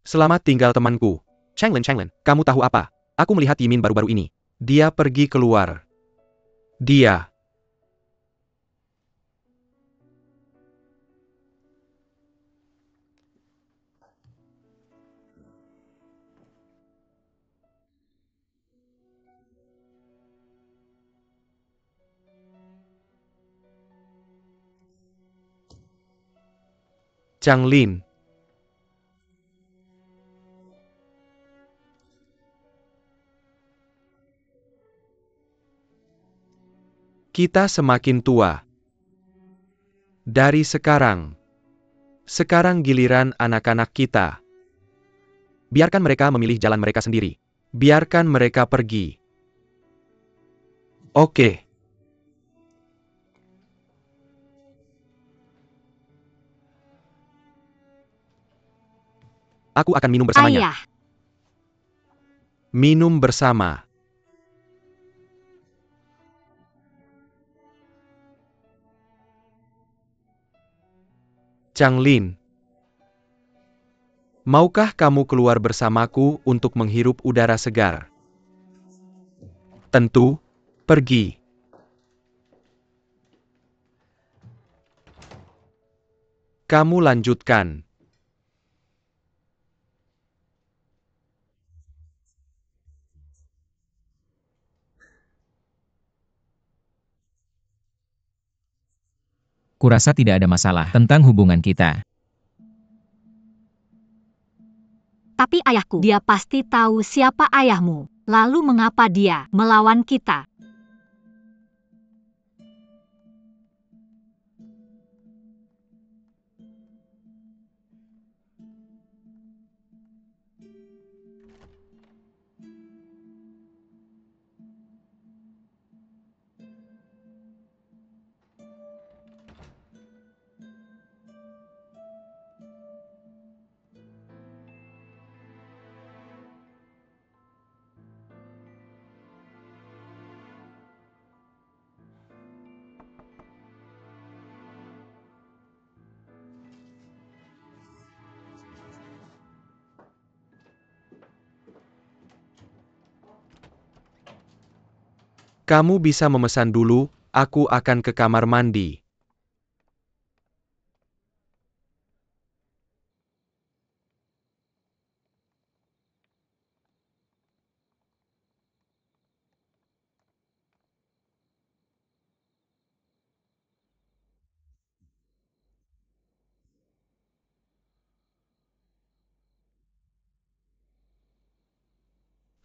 Selamat tinggal temanku. Changlin, kamu tahu apa? Aku melihat Yimin baru-baru ini. Dia pergi keluar. Dia. Changlin. Kita semakin tua. Dari sekarang. Sekarang giliran anak-anak kita. Biarkan mereka memilih jalan mereka sendiri. Biarkan mereka pergi. Oke. Aku akan minum bersamanya. Ayah. Minum bersama. Changlin. Maukah kamu keluar bersamaku untuk menghirup udara segar? Tentu. Pergi. Kamu lanjutkan. Kurasa tidak ada masalah tentang hubungan kita. Tapi ayahku, dia pasti tahu siapa ayahmu. Lalu mengapa dia melawan kita? Kamu bisa memesan dulu, aku akan ke kamar mandi.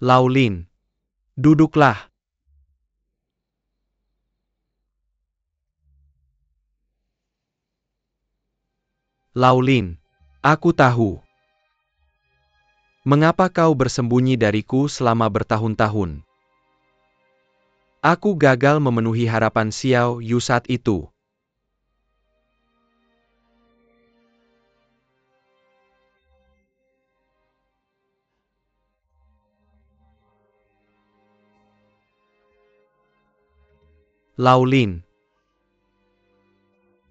Laulin, duduklah. Laulin, aku tahu. Mengapa kau bersembunyi dariku selama bertahun-tahun? Aku gagal memenuhi harapan Xiao Yu saat itu. Laulin,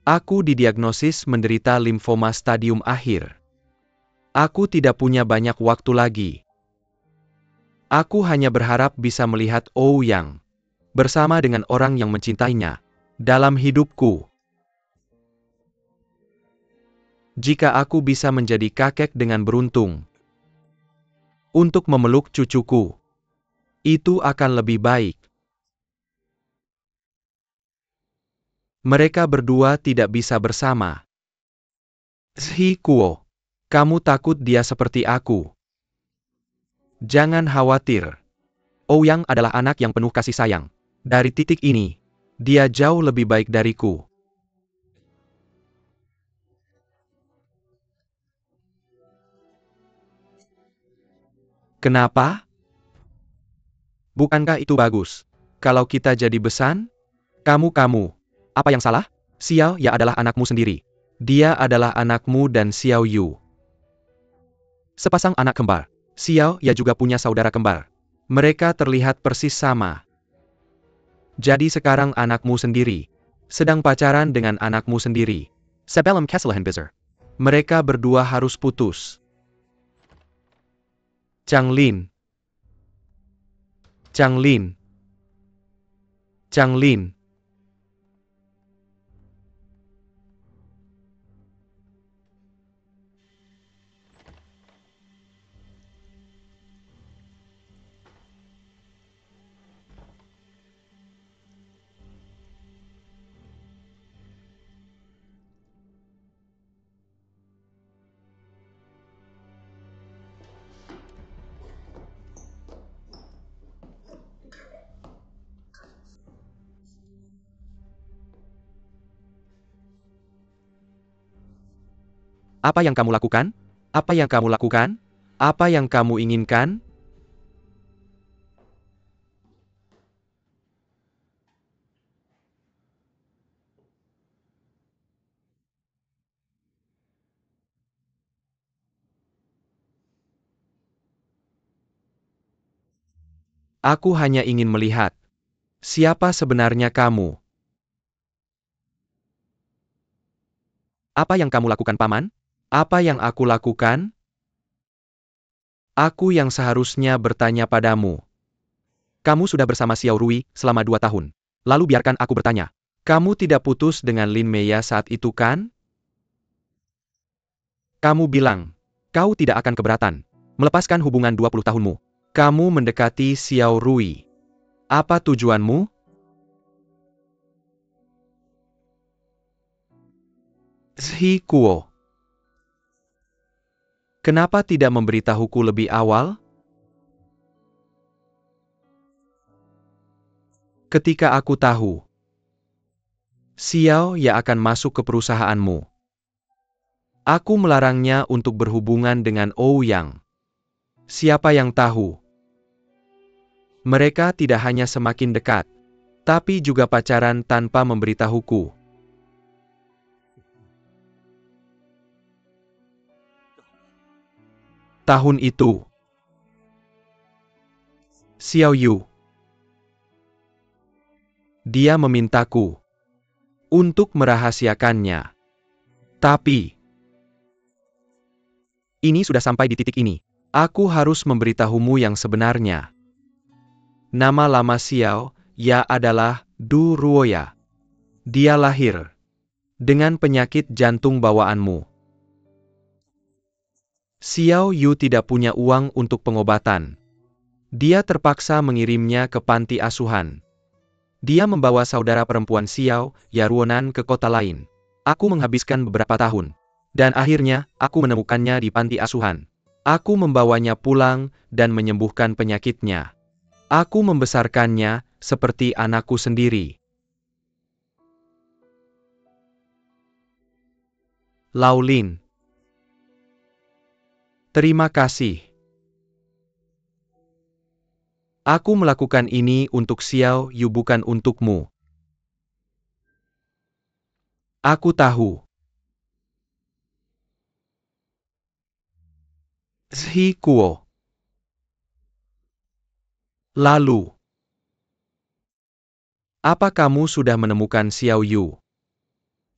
aku didiagnosis menderita limfoma stadium akhir. Aku tidak punya banyak waktu lagi. Aku hanya berharap bisa melihat Ouyang bersama dengan orang yang mencintainya dalam hidupku. Jika aku bisa menjadi kakek dengan beruntung untuk memeluk cucuku, itu akan lebih baik. Mereka berdua tidak bisa bersama. Zhi Kuo, kamu takut dia seperti aku? Jangan khawatir. Ouyang adalah anak yang penuh kasih sayang. Dari titik ini, dia jauh lebih baik dariku. Kenapa? Bukankah itu bagus? Kalau kita jadi besan? Kamu. Apa yang salah? Xiao Ya adalah anakmu sendiri. Dia adalah anakmu dan Xiao Yu. Sepasang anak kembar. Xiao Ya juga punya saudara kembar. Mereka terlihat persis sama. Jadi sekarang anakmu sendiri sedang pacaran dengan anakmu sendiri. Sebelum kesalahan besar, mereka berdua harus putus. Changlin. Apa yang kamu lakukan? Apa yang kamu lakukan? Apa yang kamu inginkan? Aku hanya ingin melihat siapa sebenarnya kamu. Apa yang kamu lakukan, Paman? Apa yang aku lakukan? Aku yang seharusnya bertanya padamu. Kamu sudah bersama Xiao Rui selama 2 tahun. Lalu biarkan aku bertanya. Kamu tidak putus dengan Lin Meya saat itu kan? Kamu bilang, kau tidak akan keberatan melepaskan hubungan 20 tahunmu. Kamu mendekati Xiao Rui. Apa tujuanmu? Shikuo. Kenapa tidak memberitahuku lebih awal? Ketika aku tahu, Xiao Ya akan masuk ke perusahaanmu. Aku melarangnya untuk berhubungan dengan Ouyang. Siapa yang tahu? Mereka tidak hanya semakin dekat, tapi juga pacaran tanpa memberitahuku. Tahun itu, Xiao Yu. Dia memintaku untuk merahasiakannya. Tapi, ini sudah sampai di titik ini. Aku harus memberitahumu yang sebenarnya. Nama lama Xiao Ya adalah Du Ruoya. Dia lahir dengan penyakit jantung bawaanmu. Xiao Yu tidak punya uang untuk pengobatan. Dia terpaksa mengirimnya ke panti asuhan. Dia membawa saudara perempuan Xiao Ya Ruonan ke kota lain. Aku menghabiskan beberapa tahun. Dan akhirnya, aku menemukannya di panti asuhan. Aku membawanya pulang dan menyembuhkan penyakitnya. Aku membesarkannya seperti anakku sendiri. Laulin. Terima kasih. Aku melakukan ini untuk Xiao Yu, bukan untukmu. Aku tahu. Shikuo. Lalu, apa kamu sudah menemukan Xiao Yu?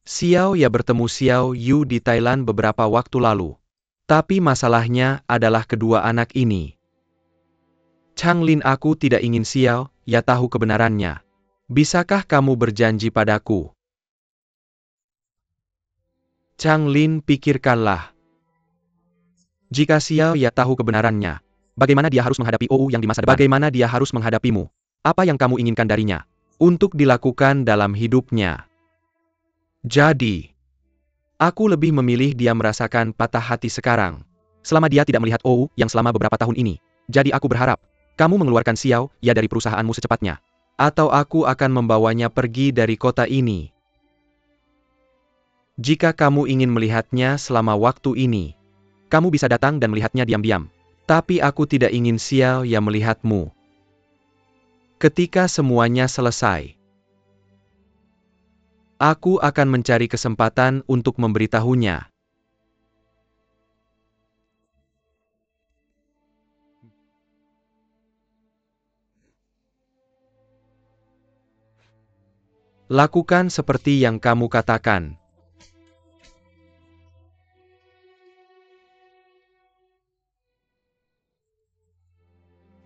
Xiao Ya bertemu Xiao Yu di Thailand beberapa waktu lalu. Tapi masalahnya adalah kedua anak ini. Changlin, aku tidak ingin Xiao Ya tahu kebenarannya. Bisakah kamu berjanji padaku? Changlin, pikirkanlah. Jika Xiao Ya tahu kebenarannya, bagaimana dia harus menghadapi Ou yang di masa depan? Bagaimana dia harus menghadapimu? Apa yang kamu inginkan darinya untuk dilakukan dalam hidupnya? Jadi, aku lebih memilih dia merasakan patah hati sekarang, selama dia tidak melihat Ou yang selama beberapa tahun ini. Jadi aku berharap kamu mengeluarkan Xiao Ya dari perusahaanmu secepatnya, atau aku akan membawanya pergi dari kota ini. Jika kamu ingin melihatnya selama waktu ini, kamu bisa datang dan melihatnya diam-diam. Tapi aku tidak ingin Xiao Ya melihatmu. Ketika semuanya selesai, aku akan mencari kesempatan untuk memberitahunya. Lakukan seperti yang kamu katakan.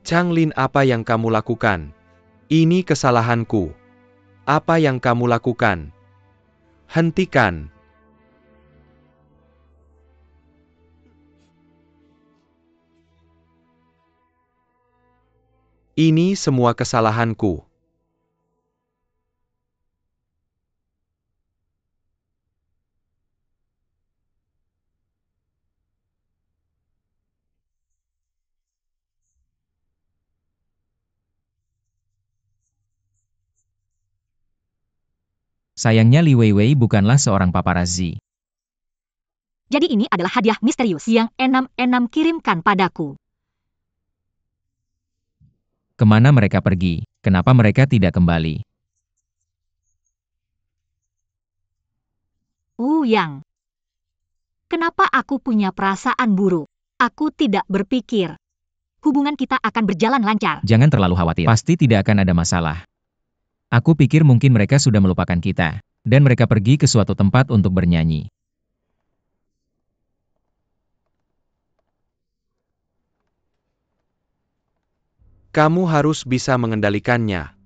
Changlin, apa yang kamu lakukan? Ini kesalahanku. Apa yang kamu lakukan? Hentikan. Ini semua kesalahanku. Sayangnya Li Weiwei bukanlah seorang paparazzi. Jadi ini adalah hadiah misterius yang 66 kirimkan padaku. Kemana mereka pergi? Kenapa mereka tidak kembali? Yang. Kenapa aku punya perasaan buruk? Aku tidak berpikir hubungan kita akan berjalan lancar. Jangan terlalu khawatir. Pasti tidak akan ada masalah. Aku pikir mungkin mereka sudah melupakan kita, dan mereka pergi ke suatu tempat untuk bernyanyi. Kamu harus bisa mengendalikannya.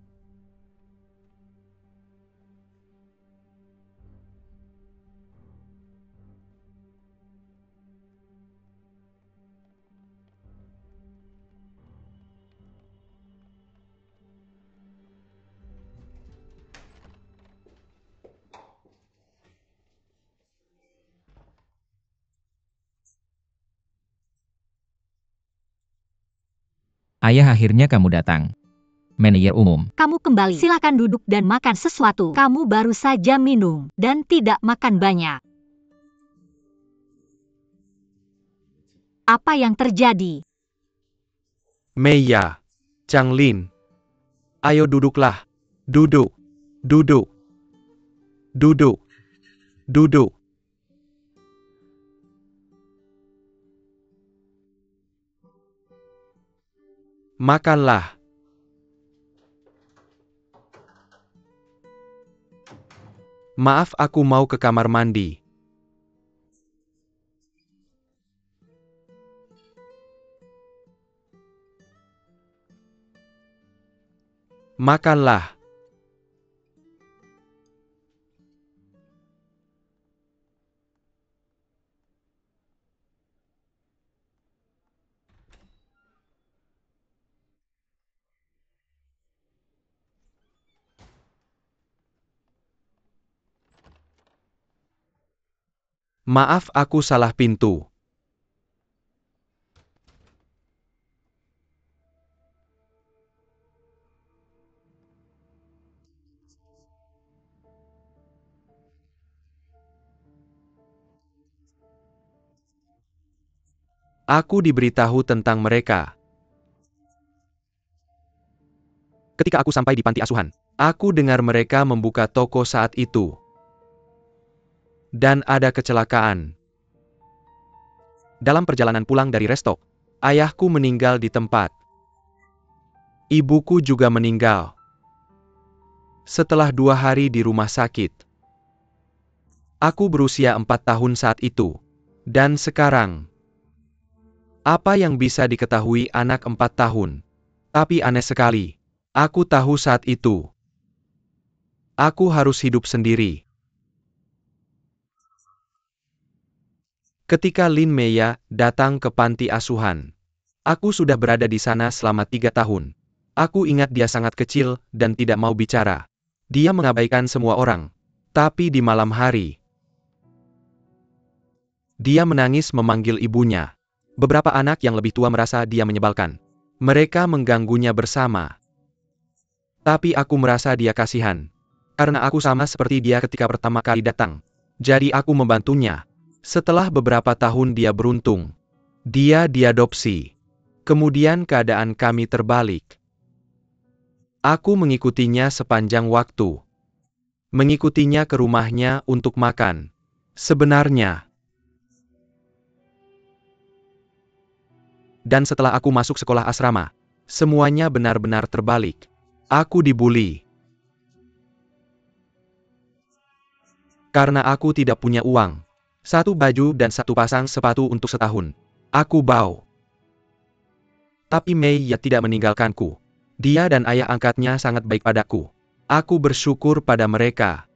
Ayah, akhirnya kamu datang. Manajer umum. Kamu kembali. Silakan duduk dan makan sesuatu. Kamu baru saja minum dan tidak makan banyak. Apa yang terjadi? Meiya, Changlin. Ayo duduklah. Duduk. Duduk. Duduk. Duduk. Makanlah. Maaf, aku mau ke kamar mandi. Makanlah. Maaf, aku salah pintu. Aku diberitahu tentang mereka. Ketika aku sampai di panti asuhan, aku dengar mereka membuka toko saat itu. Dan ada kecelakaan. Dalam perjalanan pulang dari resto, ayahku meninggal di tempat. Ibuku juga meninggal. Setelah 2 hari di rumah sakit. Aku berusia 4 tahun saat itu. Dan sekarang, apa yang bisa diketahui anak 4 tahun? Tapi aneh sekali. Aku tahu saat itu. Aku harus hidup sendiri. Ketika Lin Meiya datang ke panti asuhan, aku sudah berada di sana selama 3 tahun. Aku ingat dia sangat kecil dan tidak mau bicara. Dia mengabaikan semua orang. Tapi di malam hari, dia menangis memanggil ibunya. Beberapa anak yang lebih tua merasa dia menyebalkan. Mereka mengganggunya bersama. Tapi aku merasa dia kasihan. Karena aku sama seperti dia ketika pertama kali datang. Jadi aku membantunya. Setelah beberapa tahun dia beruntung. Dia diadopsi. Kemudian keadaan kami terbalik. Aku mengikutinya sepanjang waktu. Mengikutinya ke rumahnya untuk makan. Sebenarnya. Dan setelah aku masuk sekolah asrama, semuanya benar-benar terbalik. Aku dibully. Karena aku tidak punya uang. 1 baju dan 1 pasang sepatu untuk setahun. Aku bau. Tapi Meiya tidak meninggalkanku. Dia dan ayah angkatnya sangat baik padaku. Aku bersyukur pada mereka.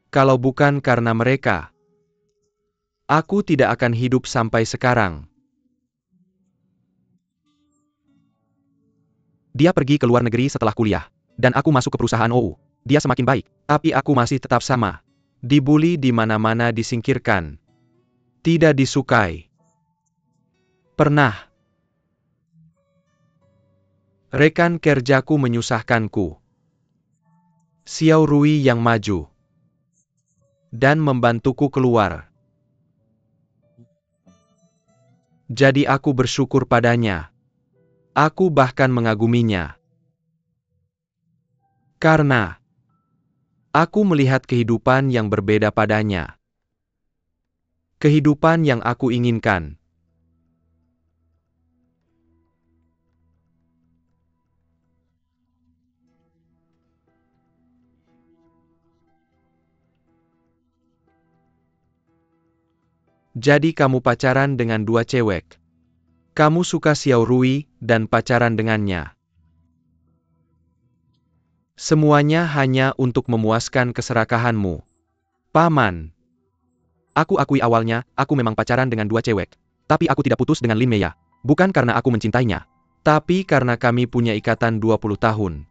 Kalau bukan karena mereka, aku tidak akan hidup sampai sekarang. Dia pergi ke luar negeri setelah kuliah. Dan aku masuk ke perusahaan OU. Dia semakin baik. Tapi aku masih tetap sama. Dibully di mana-mana, disingkirkan. Tidak disukai. Pernah. Rekan kerjaku menyusahkanku. Xiao Rui yang maju. Dan membantuku keluar. Jadi aku bersyukur padanya. Aku bahkan mengaguminya. Karena aku melihat kehidupan yang berbeda padanya. Kehidupan yang aku inginkan. Jadi kamu pacaran dengan 2 cewek. Kamu suka Xiao Rui dan pacaran dengannya. Semuanya hanya untuk memuaskan keserakahanmu. Paman. Aku akui awalnya, aku memang pacaran dengan 2 cewek. Tapi aku tidak putus dengan Lin Meiya. Bukan karena aku mencintainya. Tapi karena kami punya ikatan 20 tahun.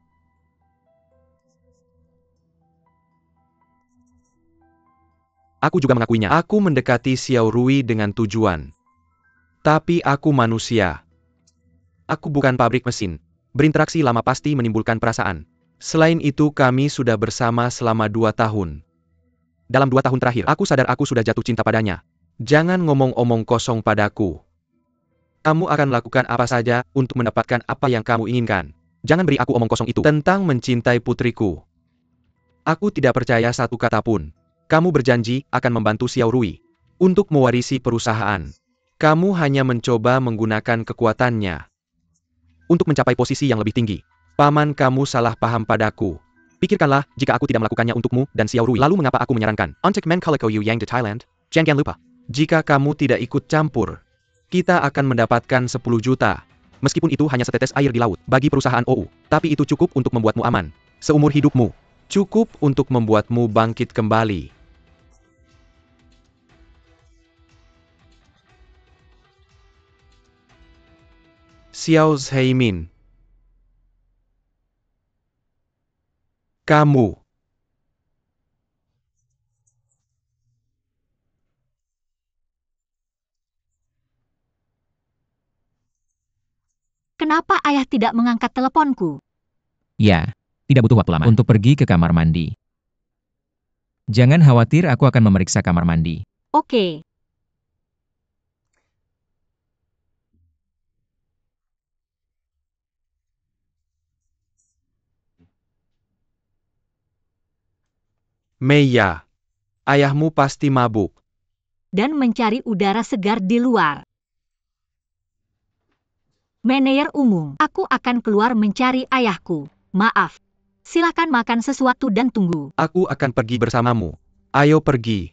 Aku juga mengakuinya. Aku mendekati Xiao Rui dengan tujuan. Tapi aku manusia. Aku bukan pabrik mesin. Berinteraksi lama pasti menimbulkan perasaan. Selain itu kami sudah bersama selama 2 tahun. Dalam 2 tahun terakhir, aku sadar aku sudah jatuh cinta padanya. Jangan ngomong-omong kosong padaku. Kamu akan lakukan apa saja untuk mendapatkan apa yang kamu inginkan. Jangan beri aku omong kosong itu tentang mencintai putriku. Aku tidak percaya satu kata pun. Kamu berjanji akan membantu Xiao Rui untuk mewarisi perusahaan. Kamu hanya mencoba menggunakan kekuatannya untuk mencapai posisi yang lebih tinggi. Paman, kamu salah paham padaku. Pikirkanlah, jika aku tidak melakukannya untukmu dan Xiao Rui, lalu mengapa aku menyarankan untuk menculik Yu Yang di Thailand? Jangan lupa. Jika kamu tidak ikut campur, kita akan mendapatkan 10 juta. Meskipun itu hanya setetes air di laut bagi perusahaan OU, tapi itu cukup untuk membuatmu aman seumur hidupmu. Cukup untuk membuatmu bangkit kembali. Xiao Zheimin. Kamu. Kenapa ayah tidak mengangkat teleponku? Ya, tidak butuh waktu lama untuk pergi ke kamar mandi. Jangan khawatir, aku akan memeriksa kamar mandi. Oke. Meiya. Ayahmu pasti mabuk. Dan mencari udara segar di luar. Manajer umum, aku akan keluar mencari ayahku. Maaf. Silakan makan sesuatu dan tunggu. Aku akan pergi bersamamu. Ayo pergi.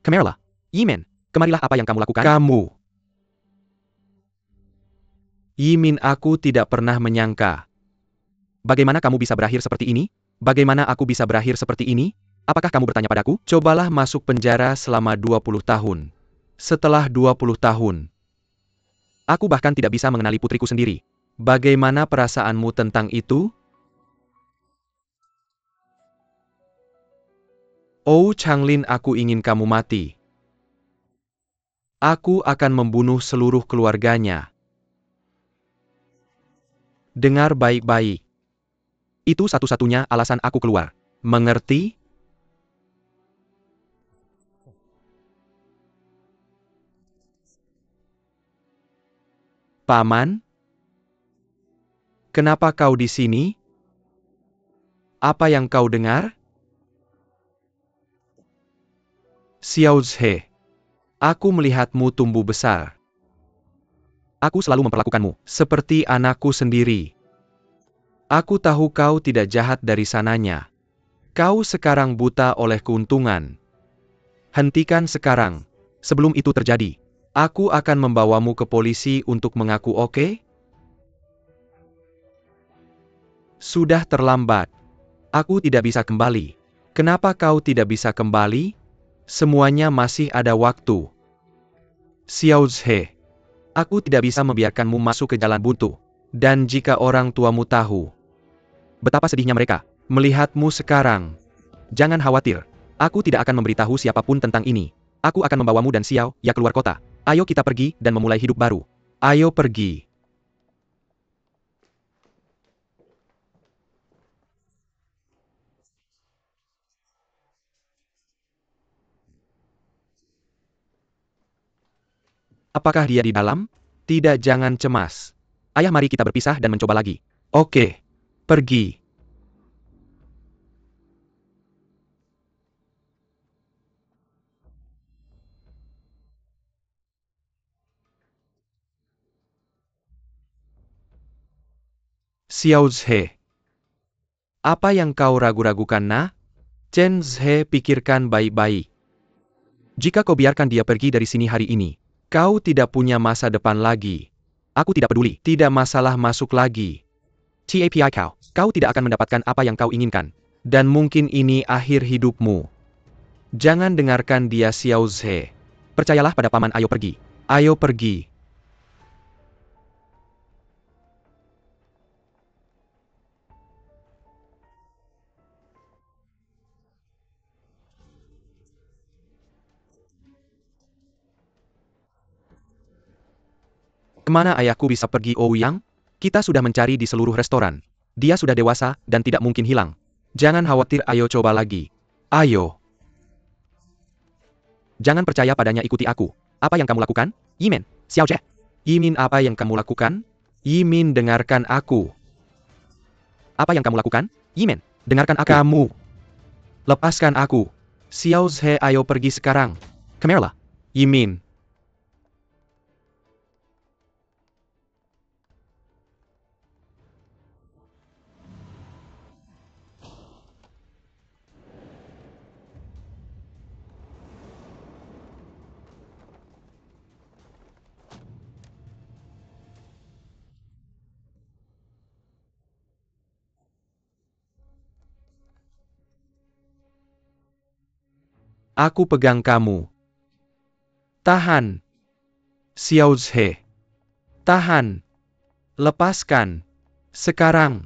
Kamerla. Yimin, kemarilah, apa yang kamu lakukan? Kamu. Yimin, aku tidak pernah menyangka. Bagaimana kamu bisa berakhir seperti ini? Bagaimana aku bisa berakhir seperti ini? Apakah kamu bertanya padaku? Cobalah masuk penjara selama 20 tahun. Setelah 20 tahun, aku bahkan tidak bisa mengenali putriku sendiri. Bagaimana perasaanmu tentang itu? Oh Changlin, aku ingin kamu mati. Aku akan membunuh seluruh keluarganya. Dengar baik-baik. Itu satu-satunya alasan aku keluar. Mengerti? Paman? Kenapa kau di sini? Apa yang kau dengar? Xiao Zhe. Aku melihatmu tumbuh besar. Aku selalu memperlakukanmu seperti anakku sendiri. Aku tahu kau tidak jahat dari sananya. Kau sekarang buta oleh keuntungan. Hentikan sekarang. Sebelum itu terjadi, aku akan membawamu ke polisi untuk mengaku, oke? Sudah terlambat. Aku tidak bisa kembali. Kenapa kau tidak bisa kembali? Semuanya masih ada waktu. Xiao Zhe. Aku tidak bisa membiarkanmu masuk ke jalan buntu. Dan jika orang tuamu tahu betapa sedihnya mereka melihatmu sekarang, jangan khawatir. Aku tidak akan memberitahu siapapun tentang ini. Aku akan membawamu dan Xiao Ya keluar kota. Ayo kita pergi dan memulai hidup baru. Ayo pergi. Apakah dia di dalam? Tidak, jangan cemas. Ayah, mari kita berpisah dan mencoba lagi. Oke. Pergi. Xiao Zhe. Apa yang kau ragu-ragukan, nah? Chen Zhe, pikirkan baik-baik. Jika kau biarkan dia pergi dari sini hari ini, kau tidak punya masa depan lagi. Aku tidak peduli. Tidak masalah, masuk lagi. Tapi kau tidak akan mendapatkan apa yang kau inginkan. Dan mungkin ini akhir hidupmu. Jangan dengarkan dia, Xiao Zhe. Percayalah pada paman, ayo pergi. Ayo pergi. Kemana ayahku bisa pergi, Ouyang? Kita sudah mencari di seluruh restoran. Dia sudah dewasa dan tidak mungkin hilang. Jangan khawatir, ayo coba lagi. Ayo. Jangan percaya padanya, ikuti aku. Apa yang kamu lakukan? Yimin, Xiaojie. Yimin, apa yang kamu lakukan? Yimin, dengarkan aku. Apa yang kamu lakukan? Yimin, dengarkan aku. Kamu. Lepaskan aku. Xiaojie, ayo pergi sekarang. Kemarilah. Yimin. Aku pegang kamu. Tahan. Xiaojie. Tahan. Lepaskan. Sekarang.